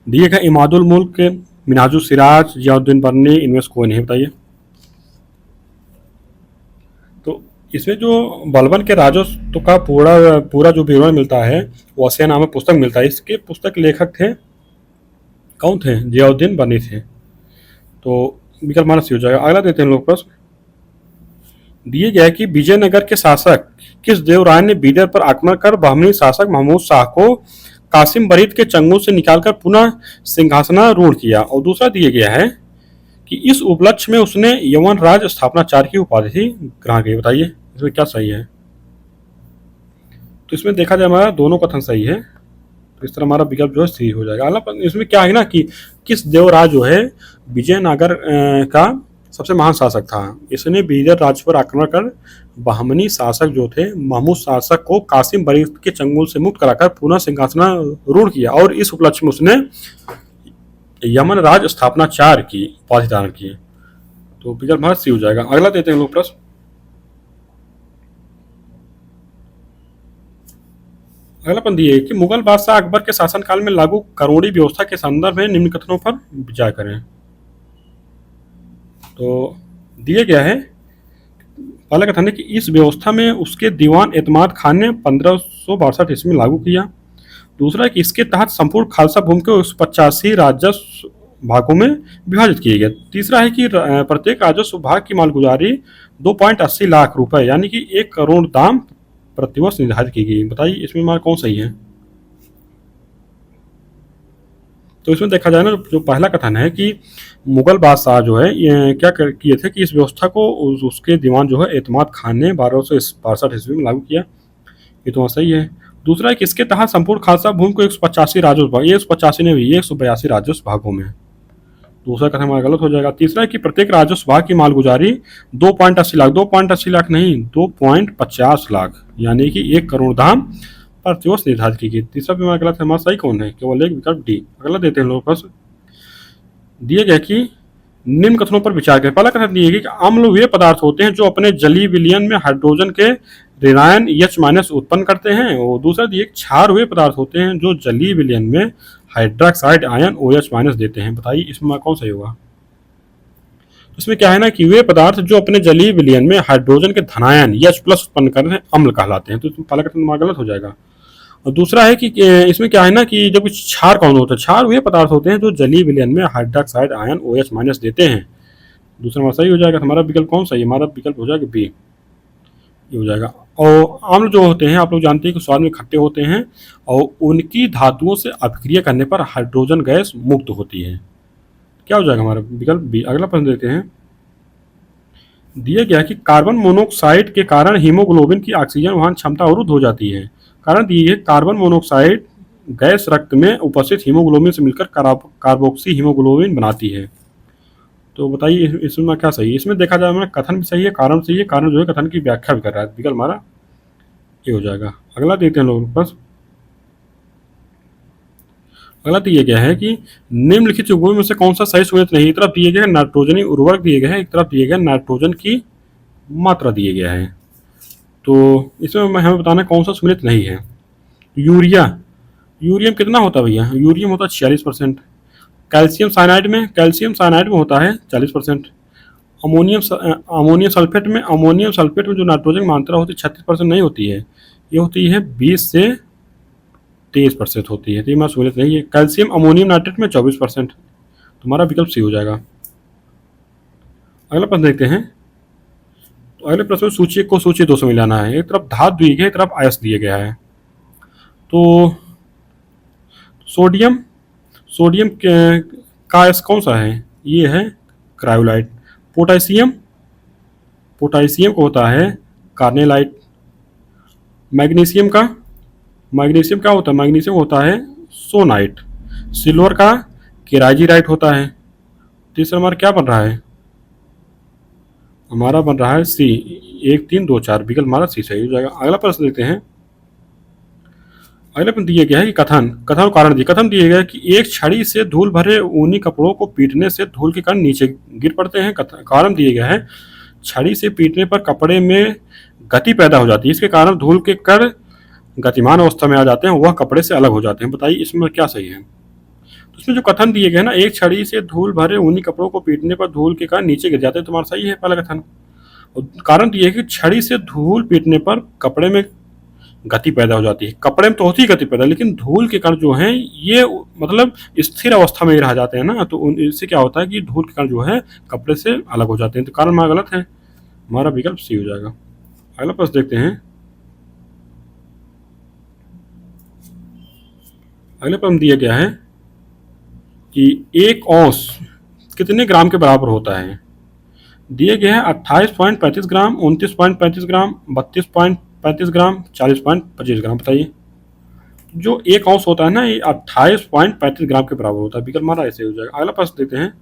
दिए गए इमादुल मुल्क के मिन्हाजुल सिराज, जियाउद्दीन बर्नी, इनमें से कोई नहीं, बताइए। तो इसमें जो बलबन के राजस्व का पूरा पूरा जो विवरण मिलता है वो वसिया नामक पुस्तक मिलता है। इसके पुस्तक लेखक थे, कौन थे? जियाउद्दीन बर्नी थे। तो विकल्प हमारा सी हो जाएगा। अगला देते हैं लोग प्रश्न। दिए गया है कि विजयनगर के शासक किस देवराय ने बीदर पर आक्रमण कर बहमनी शासक महमूद शाह को कासिम बरीद के चंगुल से निकालकर पुनः सिंहासनारूढ़ किया। और दूसरा दिया गया है कि इस उपलक्ष्य में उसने यवन राज स्थापनाचार्य की उपाधि थी ग्रहण की। बताइए इसमें क्या सही है? तो इसमें देखा जाए हमारा दोनों कथन सही है, तो इस तरह हमारा विकल्प जो है सही हो जाएगा। अगला इसमें क्या है ना कि किस देवराज जो है विजयनगर का सबसे महान शासक था। इसने बीदर राज्य पर आक्रमण कर बहमनी शासक जो थे महमूद शासक को कासिम बरीद के चंगुल से मुक्त कराकर पुनः सिंहासनारूढ़ किया और इस उपलक्ष्य में उसने यमन राज स्थापनाचार्य की उपाधि धारण की। तो विकल्प हमारा सी हो जाएगा। अगला देते हैं लोग प्रश्न। अगला पंक्ति है कि मुगल बादशाह अकबर के शासनकाल में लागू करोड़ी व्यवस्था के संदर्भ में निम्न कथनों पर विचार करें। तो दिया गया है, पहला कथन है कि इस व्यवस्था में उसके दीवान एतमाद खान ने 1562 ईस्वी में लागू किया। दूसरा है कि इसके तहत संपूर्ण खालसा भूमि को 185 राजस्व भागों में विभाजित किया गया। तीसरा है कि प्रत्येक राजस्व भाग की मालगुजारी 2.80 लाख रुपए यानी कि 1 करोड़ दाम प्रतिवर्ष निर्धारित की गई। बताइए इसमें हमारा कौन सही है? तो इसमें देखा जाए ना, जो पहला कथन है कि मुगल बादशाह जो है ये क्या किए थे कि इस व्यवस्था को उसके दीवान जो है एतमाद खान ने 1262 ईस्वी में लागू किया, ये तो सही है। दूसरा है कि इसके तहत संपूर्ण खालसा भूमि को 185 राजस्व भाग, ये 185 ने भी 182 राजस्व भागों में, दूसरा कथन हमारा गलत हो जाएगा। तीसरा है कि प्रत्येक राजस्व भाग की मालगुजारी 2.80 लाख, 2.80 लाख नहीं 2.50 लाख यानी कि 1 करोड़ दाम प्रतिवर्ष निर्धारित की गई। तीसरा भी हमारा गलत है, हमारा सही कौन है? केवल एक विकल्प डी। अगला देते हैं लोग प्रश्न। दिए गया कि निम्न कथनों पर विचार करें। पहला कथन दिए गया कि अम्ल वे पदार्थ होते हैं जो अपने जलीय विलयन में हाइड्रोजन के ऋणायन H- उत्पन्न करते हैं। और दूसरा दिए क्षार वे पदार्थ होते हैं जो जलीय विलयन में हाइड्रोक्साइड आयन OH- देते हैं। बताइए इसमें कौन सही होगा? इसमें क्या है ना कि वे पदार्थ जो अपने जलीय विलयन में हाइड्रोजन के धनायन H+ उत्पन्न कर रहे हैं अम्ल कहलाते हैं। तो इसमें पहला कथन हमारा गलत हो जाएगा। और दूसरा है कि इसमें क्या है ना कि जब क्षार कौन होता है? क्षार वे पदार्थ होते हैं जो जलीय विलयन में हाइड्रोक्साइड आयन OH- देते हैं। दूसरा हमारा सही हो जाएगा। हमारा विकल्प कौन सा है? हमारा विकल्प हो जाएगा बी, ये हो जाएगा। और अम्ल जो होते हैं आप लोग जानते हैं कि स्वाद में खट्टे होते हैं और उनकी धातुओं से अभिक्रिया करने पर हाइड्रोजन गैस मुक्त होती है। क्या हो जाएगा हमारा विकल्प बी। अगला प्रश्न देते हैं। दिया गया कि कार्बन मोनोऑक्साइड के कारण हीमोग्लोबिन की ऑक्सीजन वहन क्षमता अवरुद्ध हो जाती है। कारण दिए गए कार्बन मोनोऑक्साइड गैस रक्त में उपस्थित हीमोग्लोबिन से मिलकर कार्बोक्सी हीमोग्लोबिन बनाती है। तो बताइए इसमें क्या सही है? इसमें देखा जाए हमारा कथन भी सही है, कारण सही है। कारण जो है कथन की व्याख्या भी कर रहा है। विकल्प हमारा ये हो जाएगा। अगला देखते हैं लोग बस। अगला दिया गया है कि निम्नलिखित युग्मों में से कौन सा सही सुमेलित नहीं। एक तरफ दिए गए नाइट्रोजनी उर्वरक दिए गए हैं, एक तरफ दिए गए नाइट्रोजन की मात्रा दिए गया है। तो इसमें हमें बताना कौन सा सुमेलित नहीं है। यूरिया, यूरियम कितना होता है भैया? यूरियम होता है 46%। कैल्शियम साइनाइड में होता है 40%। अमोनियम सल्फेट में जो नाइट्रोजन की मात्रा होती है 36% नहीं होती है, ये होती है 20 से 23% होती है। तो ये हमारा सहूलियत नहीं है। कैल्शियम अमोनियम नाइट्रेट में 24%। तुम्हारा विकल्प सी हो जाएगा। अगला प्रश्न देखते हैं। तो अगले प्रश्न में सूची 2 से मिलाना है। एक तरफ धातु दिए गए, एक तरफ आयस दिए गया है। तो सोडियम का आयस कौन सा है? ये है क्रायोलाइट। पोटेशियम को होता है कार्नेलाइट। मैग्नीशियम क्या होता है? मैग्नीशियम होता है सोनाइट। सिल्वर का केराजीराइट होता है। तीसरा हमारा क्या बन रहा है? हमारा बन रहा है सी, 1 3 2 4। विकल्प हमारा सी सही हो जाएगा। अगला प्रश्न देखते हैं। अगले प्रश्न दिया गया है कि कथन दिए गया है कि एक छड़ी से धूल भरे ऊनी कपड़ों को पीटने से धूल के कण नीचे गिर पड़ते हैं। कारण दिए गया है छड़ी से पीटने पर कपड़े में गति पैदा हो जाती है, इसके कारण धूल के कण गतिमान अवस्था में आ जाते हैं, वह कपड़े से अलग हो जाते हैं। बताइए इसमें क्या सही है? तो उसमें जो कथन दिए गए ना, एक छड़ी से धूल भरे ऊनी कपड़ों को पीटने पर धूल के कारण नीचे गिर जाते हैं, तुम्हारा सही है पहला कथन। और कारण दिए है कि छड़ी से धूल पीटने पर कपड़े में गति पैदा हो जाती है। कपड़े में तो होती है गति पैदा, लेकिन धूल के कण जो हैं ये मतलब स्थिर अवस्था में ही रह जाते हैं ना, तो इससे क्या होता है कि धूल के कण जो है कपड़े से अलग हो जाते हैं। तो कारण हमारा गलत है, हमारा विकल्प सी हो जाएगा। अगला प्रश्न देखते हैं। अगले प्रश्न दिया गया है कि 1 औंस कितने ग्राम के बराबर होता है। दिए गए हैं 28.35 ग्राम, 29.35 ग्राम, 32.35 ग्राम, 40.25 ग्राम। बताइए जो 1 औंस होता है ना, ये 28.35 ग्राम के बराबर होता है। विकल्प हमारा ऐसे हो जाएगा। अगला प्रश्न देखते हैं।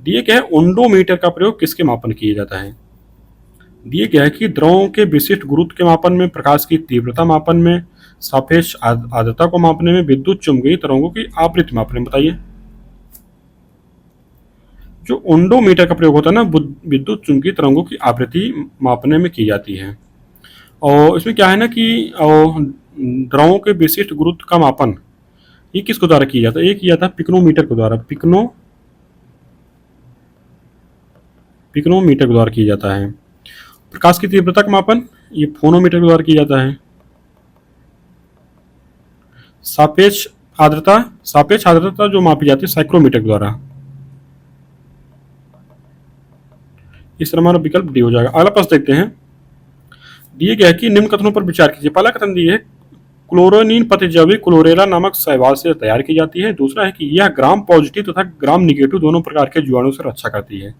दिए गए ओंडोमीटर का प्रयोग किसके मापन किया जाता है। दिए गया है कि द्रवों के विशिष्ट गुरुत्व के मापन में, प्रकाश की तीव्रता मापन में, सापेक्ष आर्द्रता को मापने में, विद्युत चुम्बकीय तरंगों की आवृत्ति मापने में। बताइए जो ओंडोमीटर का प्रयोग होता है ना, विद्युत चुम्बकीय तरंगों की आवृत्ति मापने में की जाती है। और इसमें क्या है ना कि द्रवों के विशिष्ट गुरुत्व का मापन ये किसके द्वारा किया जाता है, ये किया जाता है पिकोनोमीटर के द्वारा। पिकोनोमीटर के द्वारा किया जाता है। प्रकाश की तीव्रता का मापन ये फोनोमीटर के द्वारा किया जाता है। सापेक्ष आर्द्रता जो मापी जाती है साइक्रोमीटर के द्वारा। इस तरह हमारा विकल्प डी हो जाएगा। अगला प्रश्न देखते हैं। दिए गया है कि निम्न कथनों पर विचार कीजिए। पहला कथन दिए है क्लोरोनिन प्रतिजैविक क्लोरेला नामक शैवाल से तैयार की जाती है। दूसरा है कि यह ग्राम पॉजिटिव तथा ग्राम निगेटिव दोनों प्रकार के जीवाणु से रक्षा करती है।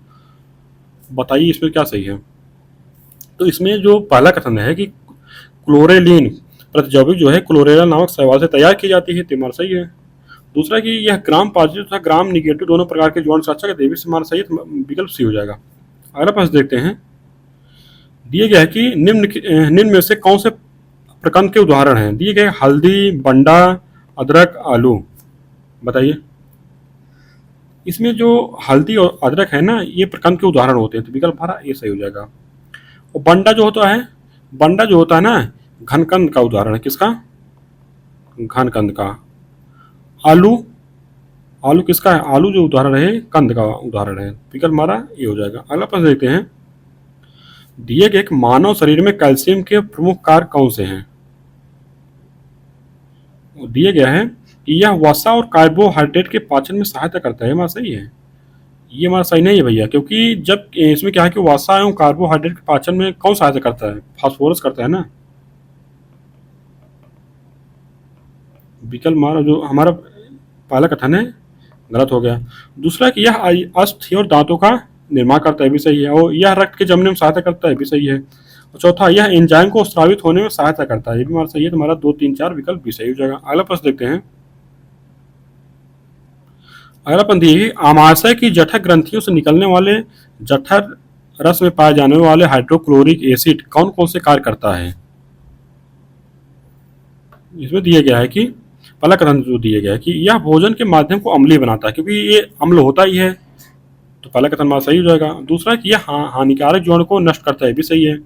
बताइए इसमें क्या सही है। तो इसमें जो पहला कथन है कि क्लोरेलिन प्रतिजैविक जो है क्लोरेला नामक शैवाल से तैयार की जाती है, तो सही है। दूसरा कि यह ग्राम पॉजिटिव तथा ग्राम निगेटिव दोनों प्रकार के जीवाणु से रक्षा करती है, भी हमारा सही है, विकल्प सी हो जाएगा। अगला प्रश्न देखते हैं। दिए गया है कि निम्न में से कौन से प्रकंद के उदाहरण हैं। दिए गए हल्दी, बंडा, अदरक, आलू। बताइए इसमें जो हल्दी और अदरक है ना, ये प्रकंद के उदाहरण होते हैं, तो विकल्प हमारा ये सही हो जाएगा। और बंडा जो होता है ना, घनकंद का उदाहरण है। किसका? घनकंद का। आलू किसका है? आलू जो उदाहरण है कंद का उदाहरण है। विकल्प हमारा ये हो जाएगा। अगला प्रश्न देखते हैं। दिए गए मानव शरीर में कैल्शियम के प्रमुख कारक कौन से हैं। दिए गया है कि यह वसा और कार्बोहाइड्रेट के पाचन में सहायता करता है। हमारा सही है, ये हमारा सही नहीं है भैया, क्योंकि जब इसमें क्या है कि वसा एवं कार्बोहाइड्रेट के पाचन में कौन सहायता करता है? फास्फोरस करता है ना। विकल्प हमारा जो हमारा पहला कथन है गलत हो गया। दूसरा कि यह अस्थि और दांतों का निर्माण करता है, भी सही है। और यह रक्त के जमने में सहायता करता है, भी सही है। और चौथा यह एंजाइम को स्रावित होने में सहायता करता है, ये भी हमारा सही है। तो हमारा 2, 3, 4 विकल्प भी सही हो जाएगा। अगला प्रश्न देखते हैं। अगला प्रश्न दिए आमाशय की जठर ग्रंथियों से निकलने वाले जठर रस में पाए जाने वाले हाइड्रोक्लोरिक एसिड कौन कौन से कार्य करता है। इसमें दिया गया है कि पहला कथन जो दिया गया है कि यह भोजन के माध्यम को अम्लीय बनाता है, क्योंकि ये अम्ल होता ही है, तो पहला कथन हमारा सही हो जाएगा। दूसरा कि यह हानिकारक जीवाणु को नष्ट करता है, भी सही है।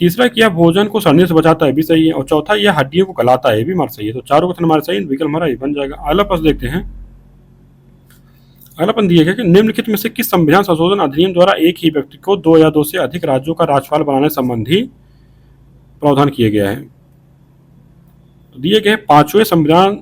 तीसरा कि यह भोजन को सड़ने से बचाता है, भी सही है। और चौथा यह हड्डियों को गलाता है, भी हमारा सही है। तो चारों कथन हमारे सही, विकल्प हमारा ये बन जाएगा। अगला प्रश्न देखते हैं। अगला प्रश्न दिया गया कि निम्नलिखित में से किस संविधान संशोधन अधिनियम द्वारा एक ही व्यक्ति को 2 या 2 से अधिक राज्यों का राज्यपाल बनाने संबंधी प्रावधान किया गया है। दिए गए 5वें संविधान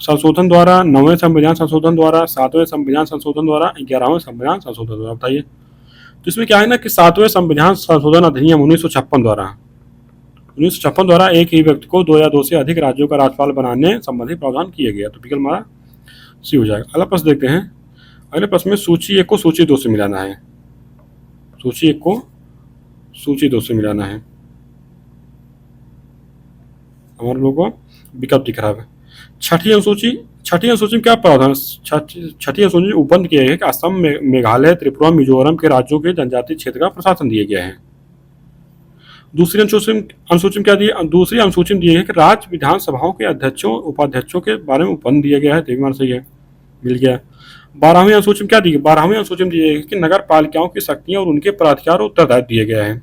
संशोधन द्वारा, 9वें संविधान संशोधन द्वारा, 7वें संविधान संशोधन द्वारा, 11वें संविधान संशोधन द्वारा। बताइए तो इसमें क्या है ना कि 7वें संविधान संशोधन अधिनियम 1956 द्वारा एक ही व्यक्ति को 2 या 2 से अधिक राज्यों का राज्यपाल बनाने संबंधी प्रावधान किया गया, तो विकल्प हमारा सी हो जाएगा। अगला प्रश्न देखते हैं। अगले प्रश्न में सूची 1 को सूची 2 से मिलाना है। सूची 1 को सूची 2 से मिलाना है। हमारे लोगों को विकल्प दिख रहा है। छठी अनुसूची में क्या प्रावधान? छठी अनुसूची उपबंध किया है कि असम, मेघालय, त्रिपुरा, मिजोरम के राज्यों के जनजातीय क्षेत्र का प्रशासन दिया गया है। दूसरी अनुसूची में क्या दिया? दूसरी अनुसूची में दिया है कि राज्य विधानसभाओं के अध्यक्षों, उपाध्यक्षों के बारे में उपबंध दिया गया है, तो हमारा सही है, मिल गया। 12वीं अनुसूची में क्या दी? 12वीं अनुसूची में दिया है कि नगर पालिकाओं की शक्तियां और उनके प्राधिकार और उत्तरदायित्व दिए गए हैं।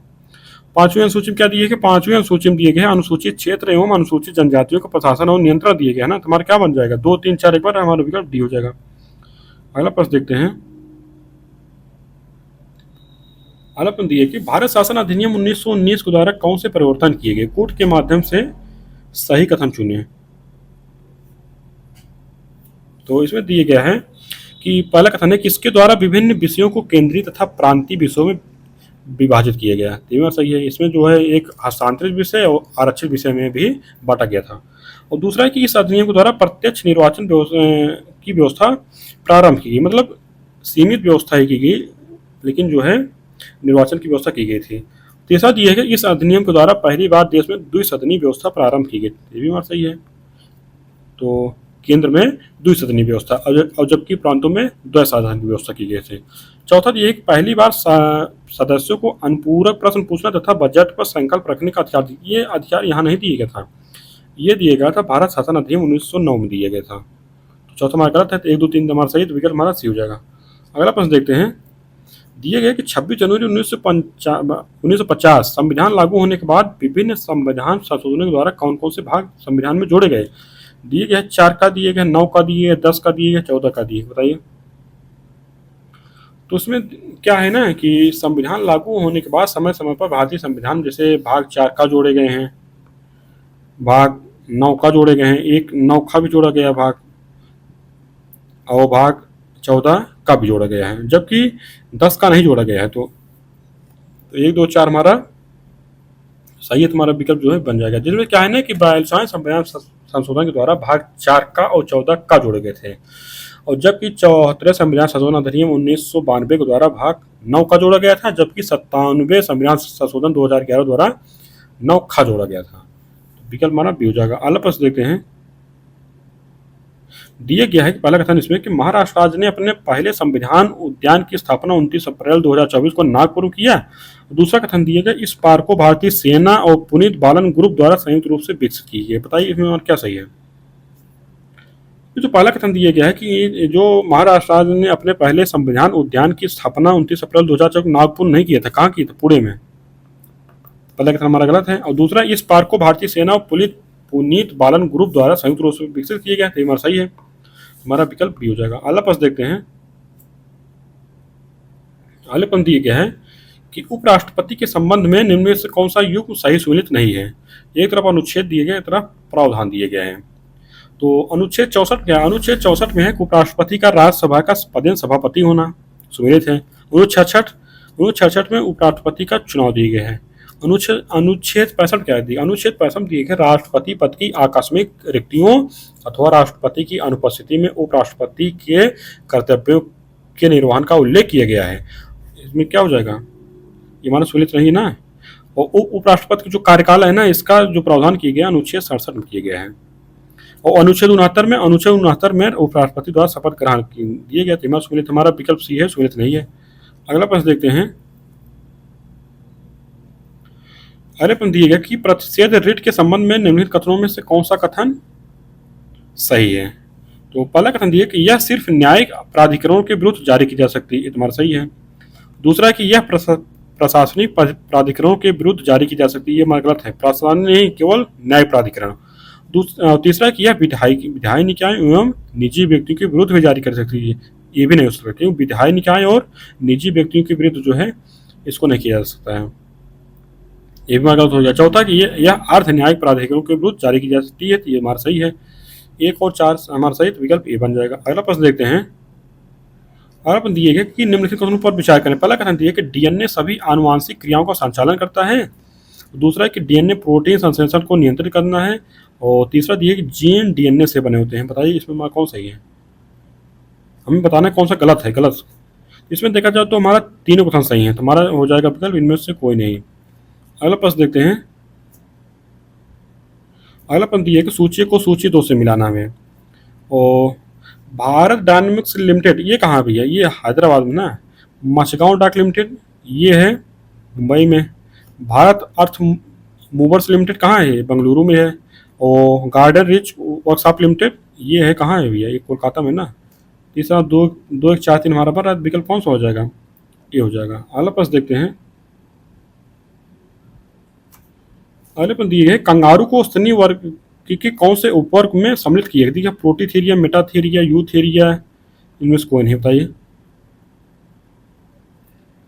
5वीं अनुसूची में क्या दिए है? 5वीं अनुसूची में दिए गए अनुसूचित क्षेत्र एवं अनुसूचित जनजातियों का प्रशासन और नियंत्रण दिए गए हैं ना। तुम्हारा क्या बन जाएगा? 2, 3, 4 एक बार हमारा विकल्प डी हो जाएगा। अगला प्रश्न देखते हैं। अगला प्रश्न दिए कि भारत शासन अधिनियम 1919 के द्वारा कौन से परिवर्तन किए गए? कोर्ट के माध्यम से सही कथन चुनिए। तो इसमें दिए गया है कि पहला कथन है किसके द्वारा विभिन्न विषयों को केंद्रीय तथा प्रांतीय विषयों में विभाजित किया गया। तीसरा सही है, इसमें जो है एक हस्तांतरित विषय और आरक्षित विषय में भी बांटा गया था। और दूसरा है कि इस अधिनियम के द्वारा प्रत्यक्ष निर्वाचन की व्यवस्था प्रारंभ की गई, मतलब सीमित व्यवस्था ही की गई, लेकिन जो है निर्वाचन की व्यवस्था की गई थी। तीसरा दिया है कि इस अधिनियम के द्वारा पहली बार देश में द्विसदनीय व्यवस्था प्रारंभ की गई। ये भी बात सही है। तो केंद्र में द्विसदनीय व्यवस्था और जबकि प्रांतों में द्वैसाधारण की व्यवस्था की गई थी। चौथा ये है कि पहली बार सदस्यों को अनुपूरक प्रश्न पूछना तथा बजट पर संकल्प रखने का अधिकार दिया। ये अधिकार यहाँ नहीं दिया गया था, ये दिया गया था भारत शासन अधिनियम 1909 में दिया गया था। तो चौथा हमारा गलत है, तो 1 2 3 हमारा सही, तो विकल्प हमारा सी हो जाएगा। अगला प्रश्न देखते हैं। दिए गए कि 26 जनवरी 1950 संविधान लागू होने के बाद विभिन्न संविधान संशोधनों के द्वारा कौन कौन से भाग संविधान में जोड़े गए? दिए गए 4 का, दिए गए 9 का, दिए गए 10 का, दिए गए 14 का, दिए बताइए। तो उसमें क्या है ना कि संविधान लागू होने के बाद समय समय पर भारतीय संविधान जैसे भाग 4 का जोड़े गए हैं, भाग 9 का जोड़े गए हैं, एक 9 का भी जोड़ा गया भाग, और भाग 14 का भी जोड़ा गया है, जबकि 10 का नहीं जोड़ा गया है। तो 1 2 4 हमारा सही है, तुम्हारा विकल्प जो है बन जाएगा। जिसमें क्या है ना कि 42वें संविधान संशोधन के द्वारा भाग 4 का और 14 का जोड़े गए थे, और जबकि 74वें संविधान संशोधन अधिनियम 1992 के द्वारा भाग 9 का जोड़ा गया था, जबकि 97वें संविधान संशोधन 2011 द्वारा 9 का जोड़ा गया था। विकल्प हमारा बी हो जाएगा। अगला प्रश्न देखते हैं। दिया गया है कि पहला कथन इसमें कि महाराष्ट्र राज्य ने अपने पहले संविधान उद्यान की स्थापना 29 अप्रैल 2024 को नागपुर में किया। दूसरा कथन दिया गया इस पार्क को भारतीय सेना और पुनीत बालन ग्रुप द्वारा संयुक्त रूप से विकसित की गई। बताइए इसमें क्या सही है? जो पहला कथन दिया गया है कि जो महाराष्ट्र राज्य ने अपने पहले संविधान उद्यान की स्थापना 29 अप्रैल 2004 नागपुर नहीं किया था, कहाँ की था? पुणे में। पहला कथन हमारा गलत है। और दूसरा इस पार्क को भारतीय सेना और पुनीत बालन ग्रुप द्वारा संयुक्त रूप से विकसित किया गया, तो हमारा सही है, हमारा विकल्प भी हो जाएगा। अगला प्रश्न देखते हैं। अगले प्रश्न दिया गया है कि उपराष्ट्रपति के संबंध में निम्न में से कौन सा युग सही सुनिश्चित नहीं है? एक तरफ अनुच्छेद दिए गए, एक तरफ प्रावधान दिए गए हैं। तो अनुच्छेद 64 क्या? अनुच्छेद 64 में है उपराष्ट्रपति का राज्यसभा का पदेन सभापति होना सुमेलित है। अनुच्छेद 66 में उपराष्ट्रपति का चुनाव दिए गए हैं। अनुच्छेद 65 क्या दिया? अनुच्छेद 65 दिए गए राष्ट्रपति पद की आकस्मिक रिक्तियों अथवा राष्ट्रपति की अनुपस्थिति में उपराष्ट्रपति के कर्तव्यों के निर्वहन का उल्लेख किया गया है। इसमें क्या हो जाएगा? ये माना सुनिश्चित नहीं ना। और उपराष्ट्रपति का जो कार्यकाल है ना, इसका जो प्रावधान किया गया अनुच्छेद 67 में किया गया है। और अनुच्छेद 69 में उपराष्ट्रपति द्वारा शपथ ग्रहण दिए गए थे। सुनिश्चित हमारा विकल्प सी है, सुनिश्चित नहीं है। अगला प्रश्न देखते हैं। अगले प्रश्न दिए गए कि प्रतिषेध रिट के संबंध में निम्नलिखित कथनों में से कौन सा कथन सही है? तो पहला कथन दिया कि यह सिर्फ न्यायिक प्राधिकरणों के विरुद्ध जारी की जा सकती है, ये तुम्हारा सही है। दूसरा कि यह प्रशासनिक प्राधिकरणों के विरुद्ध जारी की जा सकती है, ये हमारा गलत है। प्रशासनिक नहीं, केवल न्याय प्राधिकरण। तीसरा कि यह विधायी निकाय एवं निजी व्यक्तियों के विरुद्ध भी जारी कर सकती है, ये भी नहीं हो सकता, क्योंकि विधायी निकाय और निजी व्यक्तियों के विरुद्ध जो है इसको नहीं किया जा सकता है, ये भी हमारा गलत हो गया। चौथा कि यह अर्ध न्यायिक प्राधिकरणों के विरुद्ध जारी की जा सकती है, तो ये हमारा सही है। 1 और 4 हमारा सही, तो विकल्प ए बन जाएगा। अगला प्रश्न देखते हैं। अगला प्रश्न दिए गए कि निम्नलिखित कथनों पर विचार करें। पहला कथन दिया कि डीएनए सभी आनुवांशिक क्रियाओं का संचालन करता है। दूसरा है कि डीएनए प्रोटीन संश्लेषण को नियंत्रित करना है। और तीसरा दिया कि जीन डीएनए से बने होते हैं। बताइए इसमें हमारा कौन सही है? हमें बताना है कौन सा गलत है। गलत इसमें देखा जाए तो हमारा तीनों कथन सही है, तो हमारा हो जाएगा विकल्प इनमें से कोई नहीं। अगला प्रश्न देखते हैं। अगला प्रश्न दिया कि सूची को सूची 2 से मिलाना है। और भारत डायनेमिक्स लिमिटेड ये कहाँ भी है? ये हैदराबाद में ना। मचगांव डाक लिमिटेड ये है मुंबई में। भारत अर्थ मूवर्स लिमिटेड कहाँ है? बेंगलुरु में है। और गार्डन रिच वर्कशॉप लिमिटेड ये है कहाँ है भैया? ये कोलकाता में ना। तीसरा 2 1 4 3 हमारा पर विकल्प कौन सा हो जाएगा? ये हो जाएगा। अगला प्रश्न देखते हैं। अगले पर दिए गए कंगारू को स्तनीय वर्ग के कौन से उपवर्ग में सम्मिलित किया गया? प्रोटीथेरिया, मेटाथेरिया, यूथेरिया, इनमें से कोई नहीं, बताइए।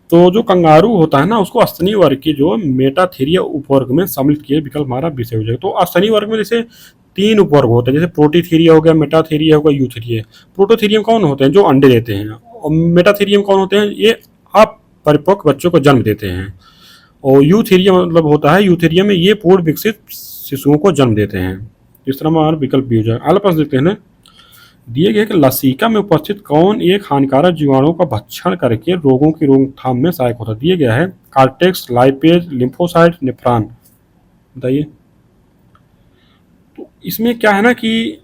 तो जो कंगारू होता है ना, उसको स्तनी वर्ग की जो मेटाथेरिया उपवर्ग में सम्मिलित किए, विकल्प हमारा विषय हो जाएगा। तो स्तनी वर्ग में जैसे 3 उपवर्ग होते हैं, जैसे प्रोटीथेरिया हो गया, मेटाथेरिया हो गया, यूथेरिया। प्रोटोथेरियम कौन होते हैं? जो अंडे देते हैं। और मेटाथेरियम कौन होते हैं? ये अपरिपक्व बच्चों को जन्म देते हैं। और यूथेरिया मतलब होता है, यूथेरिया में ये पूर्ण विकसित शिशुओं को जन्म देते हैं। इस तरह हमारा विकल्प भी हो जाएगा। अगला प्रश्न देखते हैं ना, दिए गए कि लसिका में उपस्थित कौन एक हानिकारक जीवाणु का भक्षण करके रोगों की रोकथाम में सहायक होता है? दिए गया है कार्टेक्स, लाइपेज, लिम्फोसाइट, नेफ्रॉन। बताइए। तो इसमें क्या है ना कि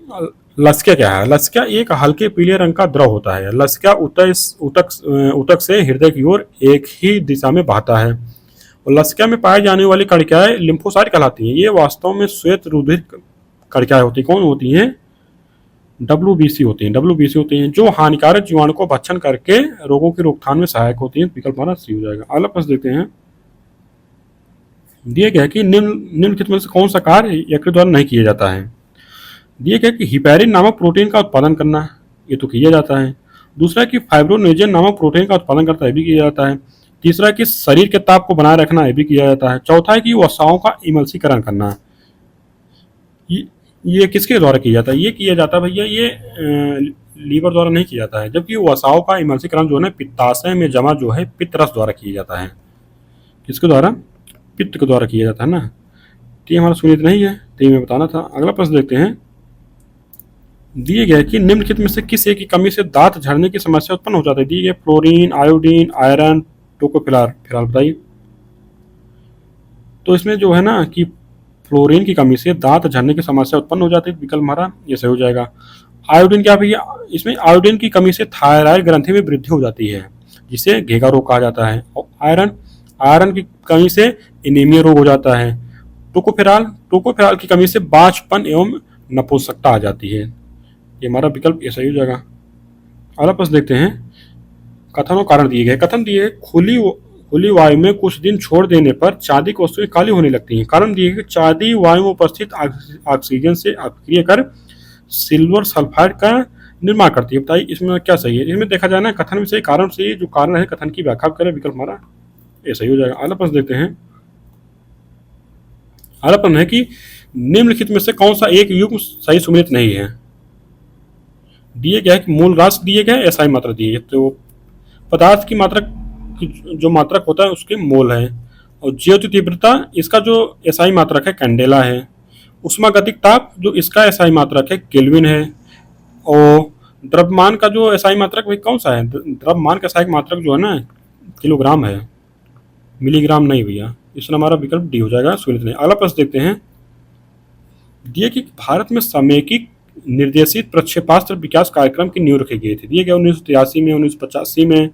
लसिका क्या है? लसिका एक हल्के पीले रंग का द्रव होता है। लसिका उतक से हृदय की ओर एक ही दिशा में बहता है। और लसिका में पाई जाने वाली कणिकाएं लिम्फोसाइट कहलाती हैं। ये वास्तव में श्वेत रुधिर कणिकाएं होती हैं। कौन होती हैं? WBC होती हैं। WBC होती हैं जो हानिकारक जीवाणु को भक्षण करके रोगों की रोकथाम में सहायक होती हैं। विकल्प हमारा सी हो जाएगा। अगला प्रश्न देखते हैं, दिए गया कि निम्नलिखित में से कौन सा कार्य यकृत द्वारा नहीं किया जाता है? दिए गया कि हिपैरिन नामक प्रोटीन का उत्पादन करना, ये तो किया जाता है। दूसरा कि फाइब्रोनेजिन नामक प्रोटीन का उत्पादन करता है, भी किया जाता है। तीसरा कि शरीर के ताप को बनाए रखना, ये भी किया जाता है। चौथा है कि वसाओं का इमल्सीकरण करना। ये किसके द्वारा किया जाता है? ये किया जाता है भैया, ये लीवर द्वारा नहीं किया जाता है। जबकि वसाओं का इमल्सीकरण जो है पित्ताशय में जमा जो है पित्त रस द्वारा किया जाता है। किसके द्वारा? पित्त के द्वारा किया जाता है ना। तो ये हमारा सुनिश्चित नहीं है, तो ये मैं बताना था। अगला प्रश्न देखते हैं, दिए गए कि निम्नलिखित में से किस एक की कमी से दांत झड़ने की समस्या उत्पन्न हो जाती है? दिए गए फ्लोरीन, आयोडीन, आयरन, टोकोफिलार। फिलहाल बताइए। तो इसमें जो है ना कि फ्लोरीन की कमी से दांत झड़ने की समस्या उत्पन्न हो जाती है। विकल्प हमारा ये सही हो जाएगा। आयोडीन क्या भैया? इसमें आयोडीन की कमी से थायराइड ग्रंथि में वृद्धि हो जाती है, जिसे घेगा रोग कहा जाता है। और आयरन आयरन की कमी से एनीमिया रोग हो जाता है। टोकोफेराल की कमी से बांझपन एवं नपुंसकता आ जाती है। ये हमारा विकल्प ये सही हो जाएगा। अगला प्रश्न देखते हैं, कथन और कारण दिए गए। कथन दिए खुली वायु में कुछ दिन छोड़ देने पर चांदी की वस्तुएं काली होने लगती हैं। कारण दिए गए, चांदी वायु में उपस्थित ऑक्सीजन से अभिक्रिया कर सिल्वर सल्फाइड का निर्माण करती है। बताइए इसमें क्या सही है? इसमें देखा जाए ना, कथन में सही, कारण से जो कारण है कथन की व्याख्या करें। विकल्प हमारा ये सही हो जाएगा। अगला प्रश्न देखते हैं, अगला प्रश्न है कि निम्नलिखित में से कौन सा एक युग्म सही सुमेलित नहीं है? दिए गया है कि मूल राशि दिए गए, एसआई मात्रा दिए गए। तो पदार्थ की मात्रा जो मात्रक होता है उसके मोल है। और ज्योति तीव्रता इसका जो एसआई मात्रक है कैंडेला है। उष्मागतिक ताप जो इसका एसआई मात्रक है केल्विन है। और द्रव्यमान का जो एसआई मात्रक भाई कौन सा है? द्रव्यमान का एसआई मात्रक जो है ना किलोग्राम है, मिलीग्राम नहीं भैया। इसमें हमारा विकल्प डी हो जाएगा, सुनित नहीं। अगला प्रश्न देखते हैं, दिए कि भारत में समेकित निर्देशित प्रक्षेपास्त्र विकास कार्यक्रम की नींव रखी गई थी। दिए गए 1983 में, 1985 में,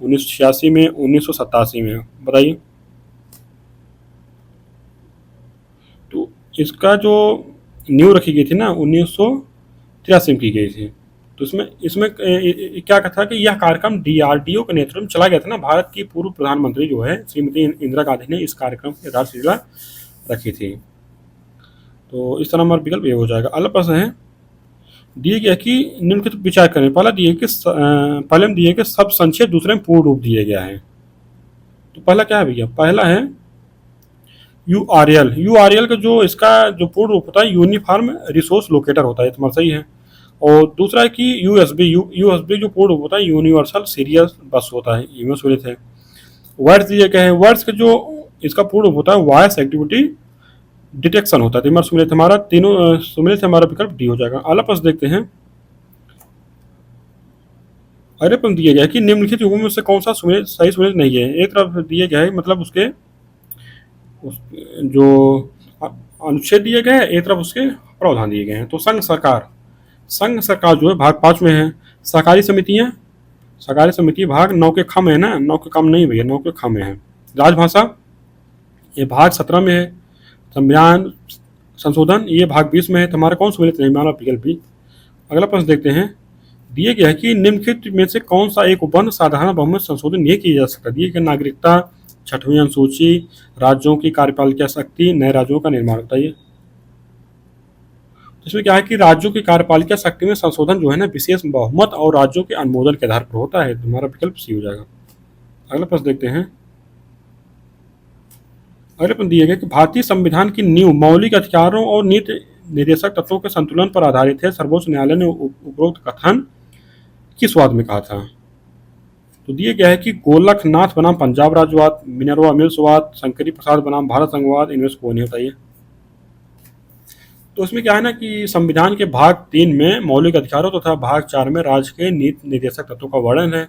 1986 में, 1987 में। बताइए। तो इसका जो नींव रखी गई थी ना 1983 में की गई थी। तो इसमें इसमें क्या कहा था कि यह कार्यक्रम DRDO के नेतृत्व में चला गया था ना। भारत की पूर्व प्रधानमंत्री जो है श्रीमती इंदिरा गांधी ने इस कार्यक्रम की आधारशिला रखी थी। तो इस तरह हमारा विकल्प ये हो जाएगा। अगला प्रश्न है, दिए गया कि निम्नलिखित विचार करें। पहला दिए कि पहले में दिए कि सब संक्षेप, दूसरे में पूर्ण रूप दिया गया है। तो पहला क्या है भैया? पहला है URL का जो इसका जो पूर्ण रूप होता है यूनिफॉर्म रिसोर्स लोकेटर होता है। तुम्हारा सही है। और दूसरा है कि USB जो पूर्ण रूप होता है यूनिवर्सल सीरियल बस होता है। इनमें सुनित है। वर्ड्स दिए गए हैं। वर्ड्स का जो इसका पूर्ण रूप होता है वॉइस एक्टिविटी डिटेक्शन होता है। सुमिलित हमारा तीनों सुमिलित हमारा विकल्प डी हो जाएगा। अगला प्रश्न देखते हैं, अगले प्रश्न दिया गया है कि निम्नलिखित युगों में से कौन सा सही सुमिलित नहीं है? एक तरफ दिए गया है मतलब उसके जो अनुच्छेद दिए गए हैं, एक तरफ उसके प्रावधान दिए गए हैं। तो संघ सरकार जो है भाग 5 में है। सहकारी समिति भाग 9 के ख में है ना। 9 के कम नहीं भैया, 9 के ख में है। राजभाषा ये भाग 17 में है। संविधान संशोधन ये भाग 20 में है। तुम्हारा कौन सुमिलित नहीं? हमारा विकल्प भी। अगला प्रश्न देखते हैं, दिए गया है कि निम्नलिखित में से कौन सा एक उपबंध साधारण बहुमत संशोधन नहीं किया जा सकता? दिए गया नागरिकता, 6वीं अनुसूची, राज्यों की कार्यपालिका शक्ति, नए राज्यों का निर्माण। बताइए। इसमें क्या है कि राज्यों की कार्यपालिका शक्ति में संशोधन जो है ना विशेष बहुमत और राज्यों के अनुमोदन के आधार पर होता है। तुम्हारा विकल्प सी हो जाएगा। अगला प्रश्न देखते हैं। अगले प्रश्न दिए गए कि भारतीय संविधान की नींव मौलिक अधिकारों और नीति निर्देशक तत्वों के संतुलन पर आधारित है। सर्वोच्च न्यायालय ने उपरोक्त कथन किस वाद में कहा था? तो दिए गया है कि गोलकनाथ बनाम पंजाब राज्यवाद, मिनर्वा मिल्सवाद, शंकरी प्रसाद बनाम भारत संघवाद, इनमें से कौन है बताइए। तो इसमें क्या है ना कि संविधान के भाग 3 में मौलिक अधिकारों तथा भाग 4 में राज्य के नीति निर्देशक तत्वों का वर्णन है।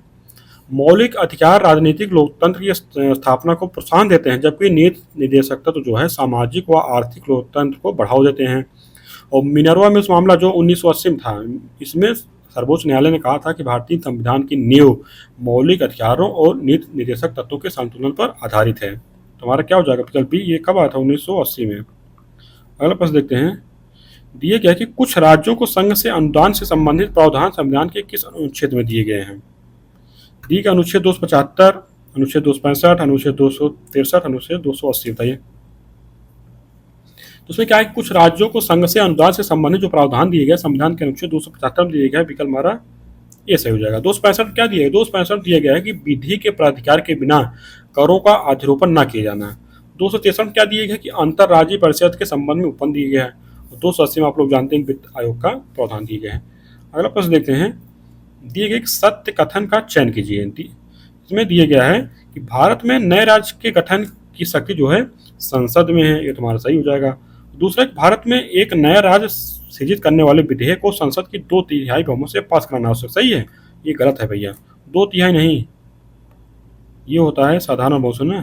मौलिक अधिकार राजनीतिक लोकतंत्र की स्थापना को प्रोत्साहन देते हैं, जबकि नीति निर्देशक तत्व जो है सामाजिक व आर्थिक लोकतंत्र को बढ़ावा देते हैं। और मिनर्वा मिल्स मामला जो 1980 में था, इसमें सर्वोच्च न्यायालय ने कहा था कि भारतीय संविधान की नींव मौलिक अधिकारों और नीति निर्देशक तत्वों के संतुलन पर आधारित है। तुम्हारा क्या हो जाएगा विकल्प बी। ये कब आया था? 1980 में। अगला प्रश्न देखते हैं। दिए गए कि कुछ राज्यों को संघ से अनुदान से संबंधित प्रावधान संविधान के किस अनुच्छेद में दिए गए हैं? दिए गए अनुच्छेद 275, अनुच्छेद 265, अनुच्छेद 263, अनुच्छेद 280 बताइए। तो उसमें क्या है, कुछ राज्यों को संघ से अनुदान से संबंधित जो प्रावधान दिए गए संविधान के अनुच्छेद 275 में दिए गए। विकल्प हमारा ये सही हो जाएगा। 265 क्या दिया है? 265 दिया गया है कि विधि के प्राधिकार के बिना करों का अधिरोपण न किया जाना। 263 क्या दिए गए कि अंतर्राज्यीय परिषद के संबंध में उपन दिए गए हैं। 280 में आप लोग जानते हैं वित्त आयोग का प्रावधान दिए गए हैं। अगला प्रश्न देखते हैं। दिए गए सत्य कथन का चयन कीजिए। इसमें दिया गया है कि भारत में नए राज्य के गठन की शक्ति जो है संसद में है। ये तुम्हारा सही हो जाएगा। दूसरा, भारत में एक नया राज्य सृजित करने वाले विधेयक को संसद की 2/3 बहुमत से पास कराना आवश्यक। सही है, ये गलत है भैया। 2/3 नहीं, ये होता है साधारण बहुमत ना।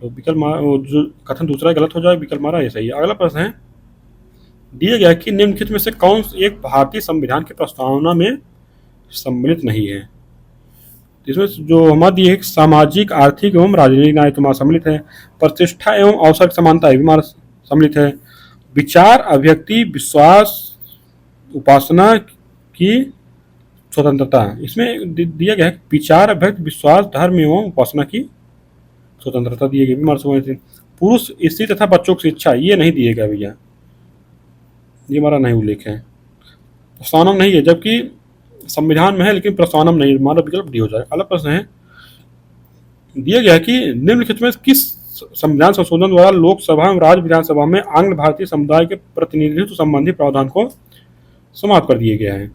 तो विकल्प जो कथन दूसरा गलत हो जाए, विकल्प हमारा ये सही है। अगला प्रश्न है। दिया गया कि निम्नलिखित में से कौन एक भारतीय संविधान की प्रस्तावना में सम्मिलित नहीं है? इसमें जो हमारा दिए है सामाजिक, आर्थिक एवं राजनीतिक न्याय तुम्हारा सम्मिलित है। प्रतिष्ठा एवं अवसर समानता भी हमारा सम्मिलित है। विचार, अभिव्यक्ति, विश्वास, उपासना की स्वतंत्रता, इसमें दिया गया है विचार, अभिव्यक्ति, विश्वास, धर्म एवं उपासना की स्वतंत्रता दिए गए। पुरुष, स्त्री तथा बच्चों की शिक्षा, ये नहीं दिए गए भैया, ये हमारा नहीं उल्लेख है। प्रस्तावना नहीं है, जबकि संविधान में है लेकिन प्रस्तावना नहीं है। हमारा विकल्प डी हो जाएगा। अगला प्रश्न है। दिया गया कि निम्नलिखित में किस संविधान संशोधन द्वारा लोकसभा एवं राज्य विधानसभा में आंग्ल भारतीय समुदाय के प्रतिनिधित्व संबंधी प्रावधान को समाप्त कर दिया गया है?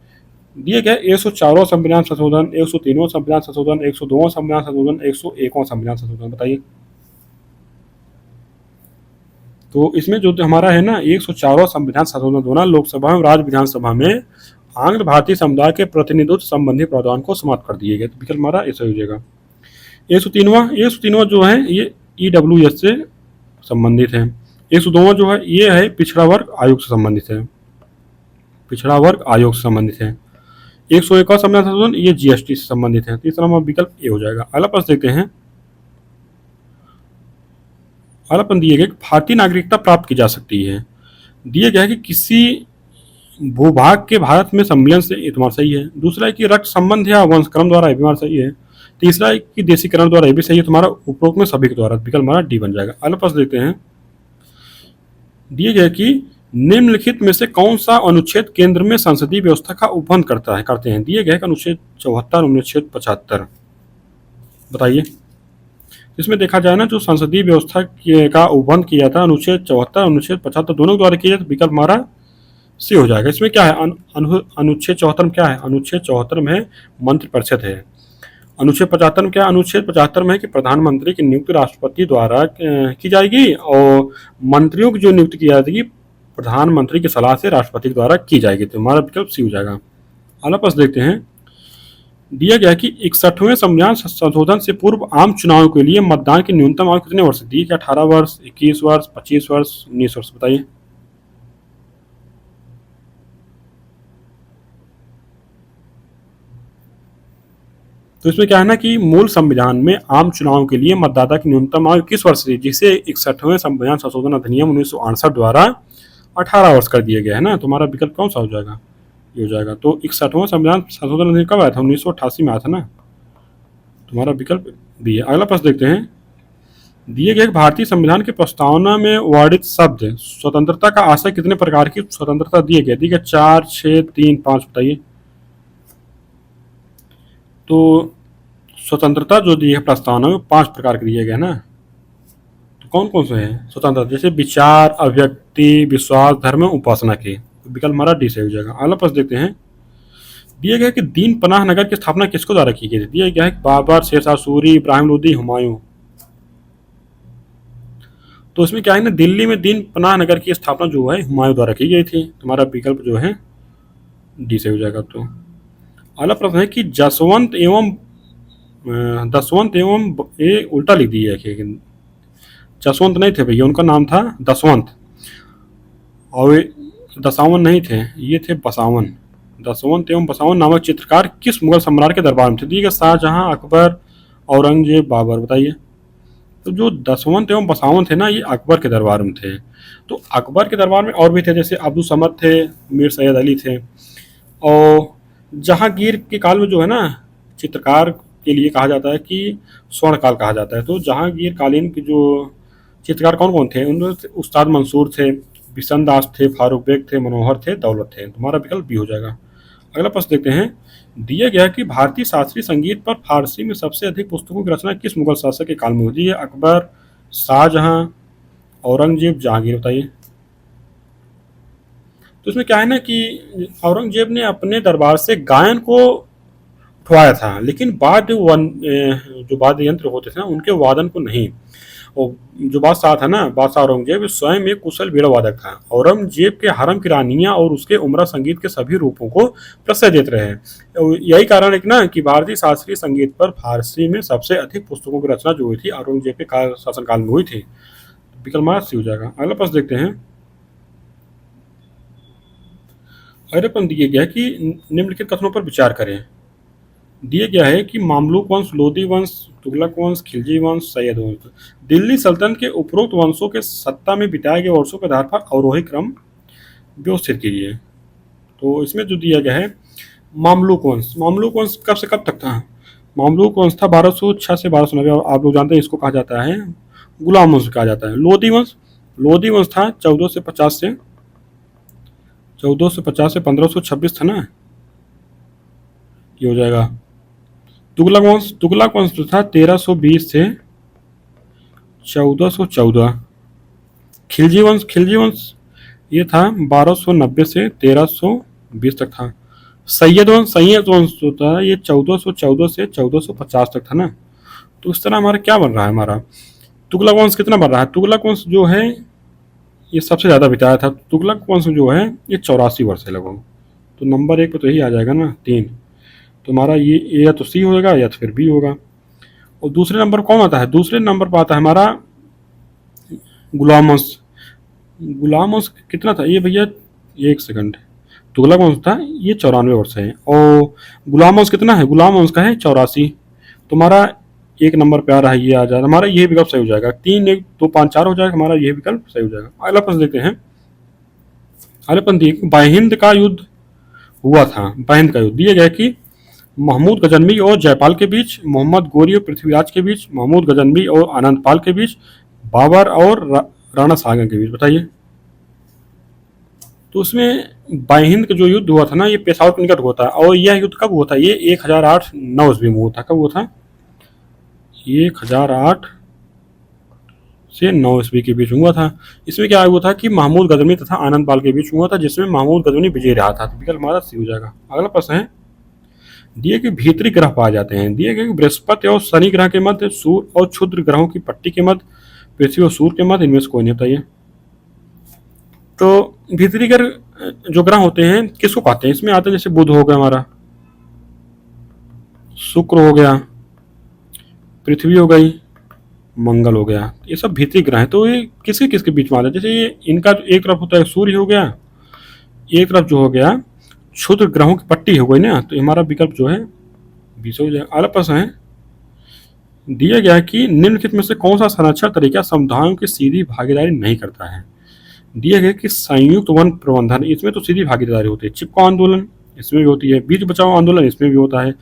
दिए गए 104वां संविधान संशोधन, 103वां संविधान संशोधन, 102वां संविधान संशोधन, 101वां संविधान संशोधन बताइए। तो इसमें जो हमारा है ना 104वां संविधान संशोधन द्वारा लोकसभा एवं राज्य विधानसभा में आंग्ल भारतीय समुदाय के प्रतिनिधित्व संबंधी प्रावधान को समाप्त कर दिए गए। तो विकल्प हमारा ऐसा हो जाएगा। 103वां जो है ये EWS से संबंधित है। 102वां जो है ये है पिछड़ा वर्ग आयोग से संबंधित है, पिछड़ा वर्ग आयोग से संबंधित है। 101वां संविधान संशोधन ये GST से संबंधित है। तीसरा हमारा विकल्प ए हो जाएगा। अगला प्रश्न देखते हैं। अगला प्रश्न दिए गए भारतीय नागरिकता प्राप्त की जा सकती है। दिए गया है कि किसी भूभाग के भारत में सम्मिलन से, ये तुम्हारा सही है। दूसरा है कि रक्त संबंध या वंशक्रम द्वारा, ये भी हमारा सही है। तीसरा है कि देशीकरण द्वारा, ये भी सही है। तुम्हारा उपरोक्त में सभी के द्वारा, विकल्प हमारा डी बन जाएगा। अगला प्रश्न देखते हैं। दिए गए कि निम्नलिखित में से कौन सा अनुच्छेद केंद्र में संसदीय व्यवस्था का उपबंध करते हैं? दिए गए अनुच्छेद 74, अनुच्छेद 75 बताइए। इसमें देखा जाए ना जो संसदीय व्यवस्था का उपबंध किया था अनुच्छेद 74, अनुच्छेद 75 दोनों द्वारा किया, तो विकल्प हमारा सी हो जाएगा। इसमें क्या है अनुच्छेद 74 में क्या है? अनुच्छेद 74 में मंत्रिपरिषद है। अनुच्छेद 75 में क्या? अनुच्छेद 75 में है कि प्रधानमंत्री की नियुक्ति राष्ट्रपति द्वारा की जाएगी और मंत्रियों की जो नियुक्ति की जाएगी प्रधानमंत्री की सलाह से राष्ट्रपति द्वारा की जाएगी। तो हमारा विकल्प सी हो जाएगा। अगला प्रश्न देखते हैं। दिया गया कि 61वें संविधान संशोधन से पूर्व आम चुनाव के लिए मतदान की न्यूनतम आयु कितने वर्ष थी? क्या 18 वर्ष, 21 वर्ष, 25 वर्ष, 19 वर्ष बताइए। तो इसमें क्या है ना कि मूल संविधान में आम चुनाव के लिए मतदाता की न्यूनतम आयु 21 वर्ष थी, जिसे 61वें संविधान संशोधन अधिनियम 1968 द्वारा 18 वर्ष कर दिया गया है ना। तुम्हारा विकल्प कौन सा हो जाएगा? ये हो जाएगा। तो 61वां संविधान संशोधन अधिनियम कब आया था? 1988 में आया था ना। तुम्हारा विकल्प भी है। अगला प्रश्न देखते हैं। दिए गए भारतीय संविधान की प्रस्तावना में वर्णित शब्द स्वतंत्रता का आशय कितने प्रकार की स्वतंत्रता दिए गए? दिए गए 4, 6, 3, 5 बताइए। तो स्वतंत्रता जो दी है प्रस्तावना में 5 प्रकार के दिए गए ना, तो कौन कौन से हैं स्वतंत्रता? जैसे विचार, अभिव्यक्ति, विश्वास, धर्म, उपासना की। तो विकल्प हमारा डी से हो जाएगा। अगला प्रश्न देखते हैं। दिया गया कि दीन पनाह नगर की स्थापना किसको द्वारा की गई थी? दिया गया है बाबर, शेरशाह सूरी, इब्राहिम लोदी, हुमायूं। तो इसमें क्या है ना, दिल्ली में दीन पनाह नगर की स्थापना जो है हुमायूं द्वारा की गई थी। तुम्हारा विकल्प जो है डी से हो जाएगा। तो अगला प्रश्न है कि जसवंत एवं दसवंत एवं ये उल्टा लिख दिया है। जसवंत नहीं थे भैया, उनका नाम था दसवंत, और दसावन नहीं थे, ये थे बसावन। दसवंत एवं बसावन नामक चित्रकार किस मुगल सम्राट के दरबार में थे? दिए गए शाहजहां, अकबर, औरंगजेब, बाबर। बताइए। तो जो दसवंत एवं बसावन थे ना, ये अकबर के दरबार में थे। तो अकबर के दरबार में और भी थे, जैसे अब्दुल समद थे, मीर सैयद अली थे। और जहांगीर के काल में जो है ना, चित्रकार के लिए कहा जाता है कि स्वर्ण काल कहा जाता है। तो जहांगीर कालीन के जो चित्रकार कौन कौन थे? उनमें उस्ताद मंसूर थे, बिशन दास थे, फारूक बेग थे, मनोहर थे, दौलत थे। तुम्हारा विकल्प बी हो जाएगा। अगला प्रश्न देखते हैं। दिया गया कि भारतीय शास्त्रीय संगीत पर फारसी में सबसे अधिक पुस्तकों की रचना किस मुगल शासक के काल में हुई है? अकबर, शाहजहां, औरंगजेब, जहांगीर। बताइए। तो इसमें क्या है ना कि औरंगजेब ने अपने दरबार से गायन को उठवाया था, लेकिन जो वाद्य यंत्र होते थे ना, उनके वादन को नहीं। और जो बादशाह था ना, बादशाह औरंगजेब स्वयं एक कुशल बीड़ा वादक था। औरंगजेब के हरम की रानियां और उसके उमरा संगीत के सभी रूपों को प्रश्रय देते रहे। यही कारण है कि ना कि भारतीय शास्त्रीय संगीत पर फारसी में सबसे अधिक पुस्तकों की रचना जो हुई थी औरंगजेब के शासनकाल में हुई थी। विकल्प सी हो जाएगा। अगला प्रश्न देखते हैं। अगले प्रश्न दिए गया कि निम्नलिखित कथनों पर विचार करें। दिया गया है कि मामलुक वंश, लोदी वंश, तुगलक वंश, खिलजी वंश, सैयद वंश दिल्ली सल्तनत के उपरोक्त वंशों के सत्ता में बिताए गए वर्षों के आधार पर अवरोही क्रम व्यवस्थित कीजिए। तो इसमें जो दिया गया है मामलुक वंश, मामलुक वंश कब से कब तक था? मामलुक वंश था 1206 से 1290। आप लोग जानते हैं इसको कहा जाता है गुलाम वंश कहा जाता है। लोधी वंश, लोधी वंश था 1450 से 1526 था ना, ये हो जाएगा। तुगलक वंश, तुगलक वंश जो था 1320 से 1414। खिलजी वंश, खिलजी वंश ये था 1290 से 1320 तक था। सैयद वंश, सैयद वंश जो था ये 1414 से 1450 तक था ना। तो इस तरह हमारा क्या बन रहा है, हमारा तुगलक वंश कितना बन रहा है? तुगलक वंश जो है ये सबसे ज़्यादा बिताया था। तुगलक वंश जो है ये 84 वर्ष है लगभग। तो नंबर 1 पे तो यही आ जाएगा ना 3। तो हमारा ये या तो सी होगा या तो फिर बी होगा। और दूसरे नंबर कौन आता है? दूसरे नंबर पर आता है हमारा गुलाम वंश। गुलाम वंश कितना था ये भैया? एक सेकंड। तुगलक वंश था ये 94 वर्ष है, और गुलाम वंश कितना है? गुलाम वंश का है 84। तुम्हारा 1 नंबर पे आ रहा है, ये आ जाएगा हमारा, ये विकल्प सही हो जाएगा। 3, 1, 2, 5, 4 हो जाएगा हमारा, ये विकल्प सही हो जाएगा। अगला प्रश्न देखते हैं। अगले प्रश्न देखिए, बाहिंद का युद्ध हुआ था। बाहिंद का युद्ध दिया गया कि महमूद गजनवी और जयपाल के बीच, मोहम्मद गोरी और पृथ्वीराज के बीच, महमूद गजनवी और आनंदपाल के बीच, बाबर और राणा सांगा के बीच। बताइए। तो उसमें बाहिंद का जो युद्ध हुआ था ना, ये पेशावर के निकट हुआ था। और यह युद्ध कब हुआ था? ये 1008 9 ईस्वी में हुआ था। कब हुआ था? 1008 से 9 ईस्वी के बीच हुआ था। इसमें क्या हुआ था कि महमूद गजनवी तथा आनंदपाल के बीच हुआ था, जिसमें महमूद गजनवी विजय रहा था। विकल्प हमारा सी हो जाएगा। अगला प्रश्न है। दिए गए भीतरी ग्रह पाए जाते हैं। दिए गए बृहस्पति और शनि ग्रह के मध्य, सूर्य और क्षुद्र ग्रहों की पट्टी के मध्य, पृथ्वी और सूर्य के मध्य, इनमें से कोई नहीं। बताइए। तो भीतरी ग्रह जो ग्रह होते हैं किसको कहते हैं? इसमें आते हैं जैसे बुध हो गया हमारा, शुक्र हो गया, पृथ्वी हो गई, मंगल हो गया। ये सब भीतरी ग्रह हैं। तो ये किसके किसके बीच में आता है? जैसे ये इनका एक तरफ होता है सूर्य हो गया, एक तरफ जो हो गया क्षुद्र ग्रहों की पट्टी हो गई ना। तो हमारा विकल्प जो है 20 हो जाएगा। अगला प्रश्न है। दिया गया है कि निम्नलिखित में से कौन सा संरक्षण तरीका समुदायों की सीधी भागीदारी नहीं करता है? दिया गया कि संयुक्त वन प्रबंधन, इसमें तो सीधी भागीदारी होती है। चिपको आंदोलन, इसमें भी होती है, बीच बचाओ आंदोलन इसमें भी होता है।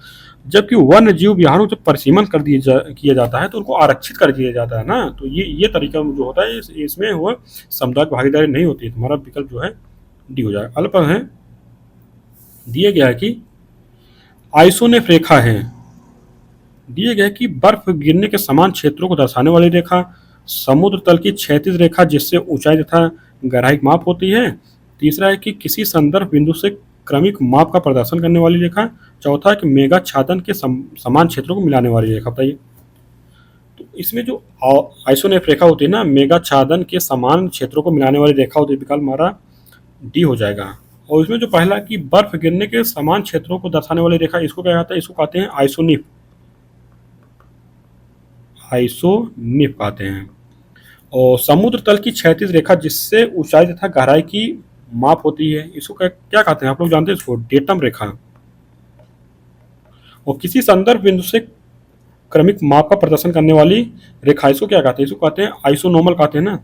जबकि वन्य जीव विहारों जब परिसीमन कर किया जाता है तो उनको आरक्षित कर दिया जाता है ना, तो ये तरीका जो होता है इसमें वो सामुदायिक भागीदारी नहीं होती है। तुम्हारा विकल्प जो है डी हो जाएगा। अल्प है, दिए गया है कि आइसोनेफ रेखा है, दिए गया कि बर्फ गिरने के समान क्षेत्रों को दर्शाने वाली रेखा, समुद्र तल की क्षैतिज रेखा जिससे ऊंचाई तथा गहराई की माप होती है। तीसरा है कि किसी संदर्भ बिंदु से क्रमिक माप का प्रदर्शन करने वाली रेखा। चौथा है कि मेगा छादन के समान क्षेत्रों को मिलाने वाली रेखा। बताइए, तो इसमें जो आइसोनेफ रेखा होती है ना, मेगा छादन के समान क्षेत्रों को मिलाने वाली रेखा होती है, विकल्प हमारा डी हो जाएगा। और इसमें जो पहला कि बर्फ गिरने के समान क्षेत्रों को दर्शाने वाली रेखा, इसको क्या कहते हैं, इसको कहते हैं आइसोनिफ, आइसोनिफ कहते हैं। और समुद्र तल की क्षैतिज रेखा जिससे ऊंचाई तथा गहराई की माप होती है, इसको क्या कहते हैं, आप लोग जानते हैं इसको, डेटम रेखा। और किसी संदर्भ बिंदु से क्रमिक माप का प्रदर्शन करने वाली रेखा, इसको क्या कहते हैं, इसको कहते हैं आइसोनोमल कहते हैं ना,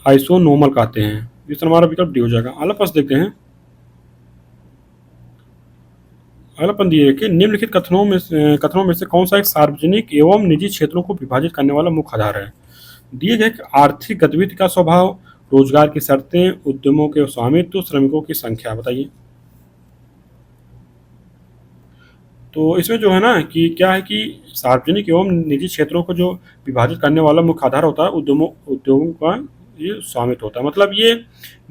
आइसोनोमल कहते हैं। इस हमारा विकल्प डी हो जाएगा। अगला प्रश्न देखते हैं। अगला प्रश्न दिए कि निम्नलिखित कथनों में से कौन सा एक सार्वजनिक एवं निजी क्षेत्रों को विभाजित करने वाला मुख्य आधार है। दिए गए कि आर्थिक गतिविधि का स्वभाव, रोजगार की शर्तें, उद्यमों के स्वामित्व, श्रमिकों की संख्या। बताइए, तो इसमें जो है ना कि क्या है कि सार्वजनिक एवं निजी क्षेत्रों को जो विभाजित करने वाला मुख्य आधार होता है, उद्योगों का ये स्वामित्व होता है। मतलब ये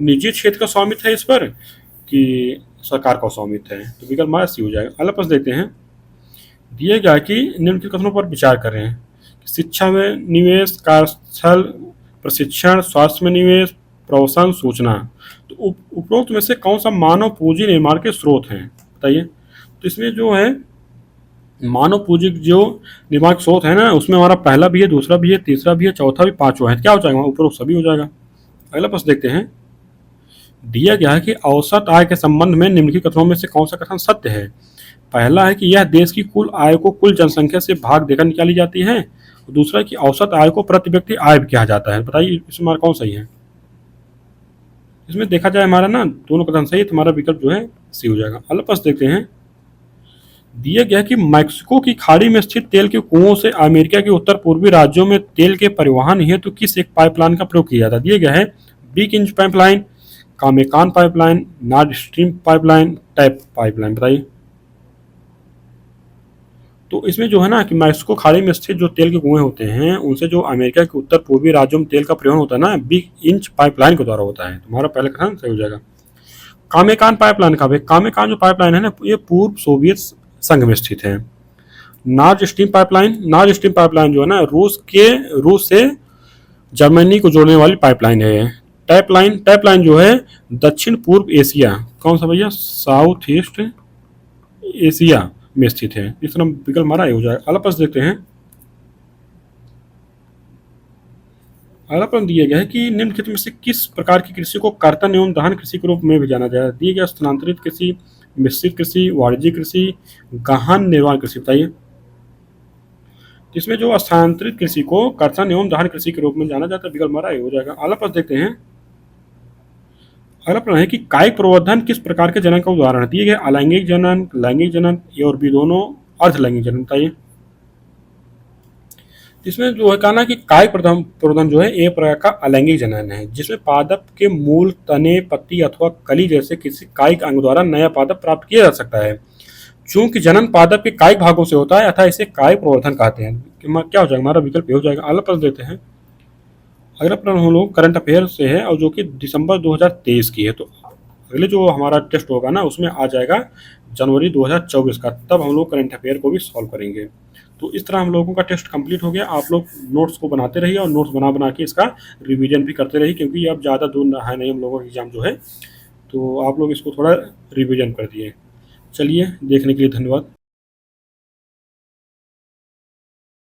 निजी क्षेत्र का स्वामित्व है इस पर कि सरकार का स्वामित्व है, तो विकल्प हमारा सी हो जाएगा। अगला प्रश्न देखते हैं। दिए गया कि निम्नलिखित कथनों पर विचार करें। शिक्षा में निवेश, कार्यस्थल प्रशिक्षण, स्वास्थ्य में निवेश, प्रवसन, सूचना। तो उपरोक्त में से कौन सा मानव पूंजी निर्माण के स्रोत हैं। बताइए, तो इसमें जो है मानव पूंजी जो निर्माण के स्रोत है ना, उसमें हमारा पहला भी है, दूसरा भी है, तीसरा भी है, चौथा भी, पांचवा है। क्या हो जाएगा, उपरोक्त सभी हो जाएगा। अगला प्रश्न देखते हैं। दिया गया है कि औसत आय के संबंध में निम्नलिखित कथनों में से कौन सा कथन सत्य है। पहला है कि यह देश की कुल आय को कुल जनसंख्या से भाग देकर निकाली जाती है। दूसरा है कि औसत आय को प्रति व्यक्ति आय भी कहा जाता है। बताइए इसमें हमारा कौन सही है। इसमें देखा जाए हमारा ना दोनों कथन सही है, तुम्हारा विकल्प जो है सी हो जाएगा। अगला प्रश्न देखते हैं। दिया गया कि मैक्सिको की खाड़ी में स्थित तेल के कुओं से अमेरिका के उत्तर पूर्वी राज्यों में तेल के परिवहन हेतु किस एक पाइपलाइन का प्रयोग किया जाता है। दिया गया है बिग इंच पाइपलाइन, कामेकान pipeline, north stream pipeline, tap pipeline. बताइए, तो इसमें जो है ना कि मैक्सिको खाड़ी में स्थित जो तेल के कुएं होते हैं उनसे जो अमेरिका के उत्तर पूर्वी राज्यों में तेल का परिवहन होता है ना, बिग इंच पाइपलाइन के द्वारा होता है। तुम्हारा पहला कथन सही हो जाएगा। कामेकान पाइपलाइन का भी, कामेकान जो पाइपलाइन है ना, ये पूर्व सोवियत संघ में स्थित है। North stream pipeline, north stream pipeline जो है ना रूस से जर्मनी को जोड़ने वाली पाइपलाइन है। टैप लाइन जो है दक्षिण पूर्व एशिया, कौन सा भैया, साउथ ईस्ट एशिया में स्थित है। इस तरह विकल्प हमारा हो जाएगा। अगला प्रश्न देखते हैं। अगला प्रश्न दिया गया है कि निम्नलिखित में से किस प्रकार की कृषि को कर्तन एवं दहन कृषि के रूप में भी जाना जाए। दिए गया स्थानांतरित कृषि, मिश्रित कृषि, वाणिज्यिक कृषि, गहन निर्माण कृषि। बताइए, जिसमें जो स्थानांतरित कृषि को कर्तन एवं दहन कृषि के रूप में जाना जाता है, विकल्प हमारा हो जाएगा। अगला प्रश्न देखते हैं। अगला प्रश्न है कि कायिक प्रवर्धन किस प्रकार के जनन का उदाहरण है। दिए गए अलैंगिक जनन, लैंगिक जनन, ए और बी दोनों, अर्धलैंगिक जनन। बताइए, इसमें जो है कहना कि कायिक प्रवर्धन जो है एक प्रकार का अलैंगिक जनन है, जिसमें पादप के मूल, तने, पत्ती अथवा कली जैसे किसी कायिक अंग द्वारा नया पादप प्राप्त किया जा सकता है। चूंकि जनन पादप के कायिक भागों से होता है अतः इसे कायिक प्रवर्धन कहते हैं। क्या हो जाएगा हमारा विकल्प हो जाएगा। अगला प्रश्न देते हैं। अगला प्रश्न हम लोग करंट अफेयर से है और जो कि दिसंबर 2023 की है। तो अगले जो हमारा टेस्ट होगा ना उसमें आ जाएगा जनवरी 2024 का, तब हम लोग करंट अफेयर को भी सॉल्व करेंगे। तो इस तरह हम लोगों का टेस्ट कंप्लीट हो गया। आप लोग नोट्स को बनाते रहिए और नोट्स बना बना के इसका रिवीजन भी करते रहिए, क्योंकि अब ज़्यादा दूर है नहीं हम लोगों का एग्जाम जो है, तो आप लोग इसको थोड़ा रिवीजन कर दिए। चलिए, देखने के लिए धन्यवाद।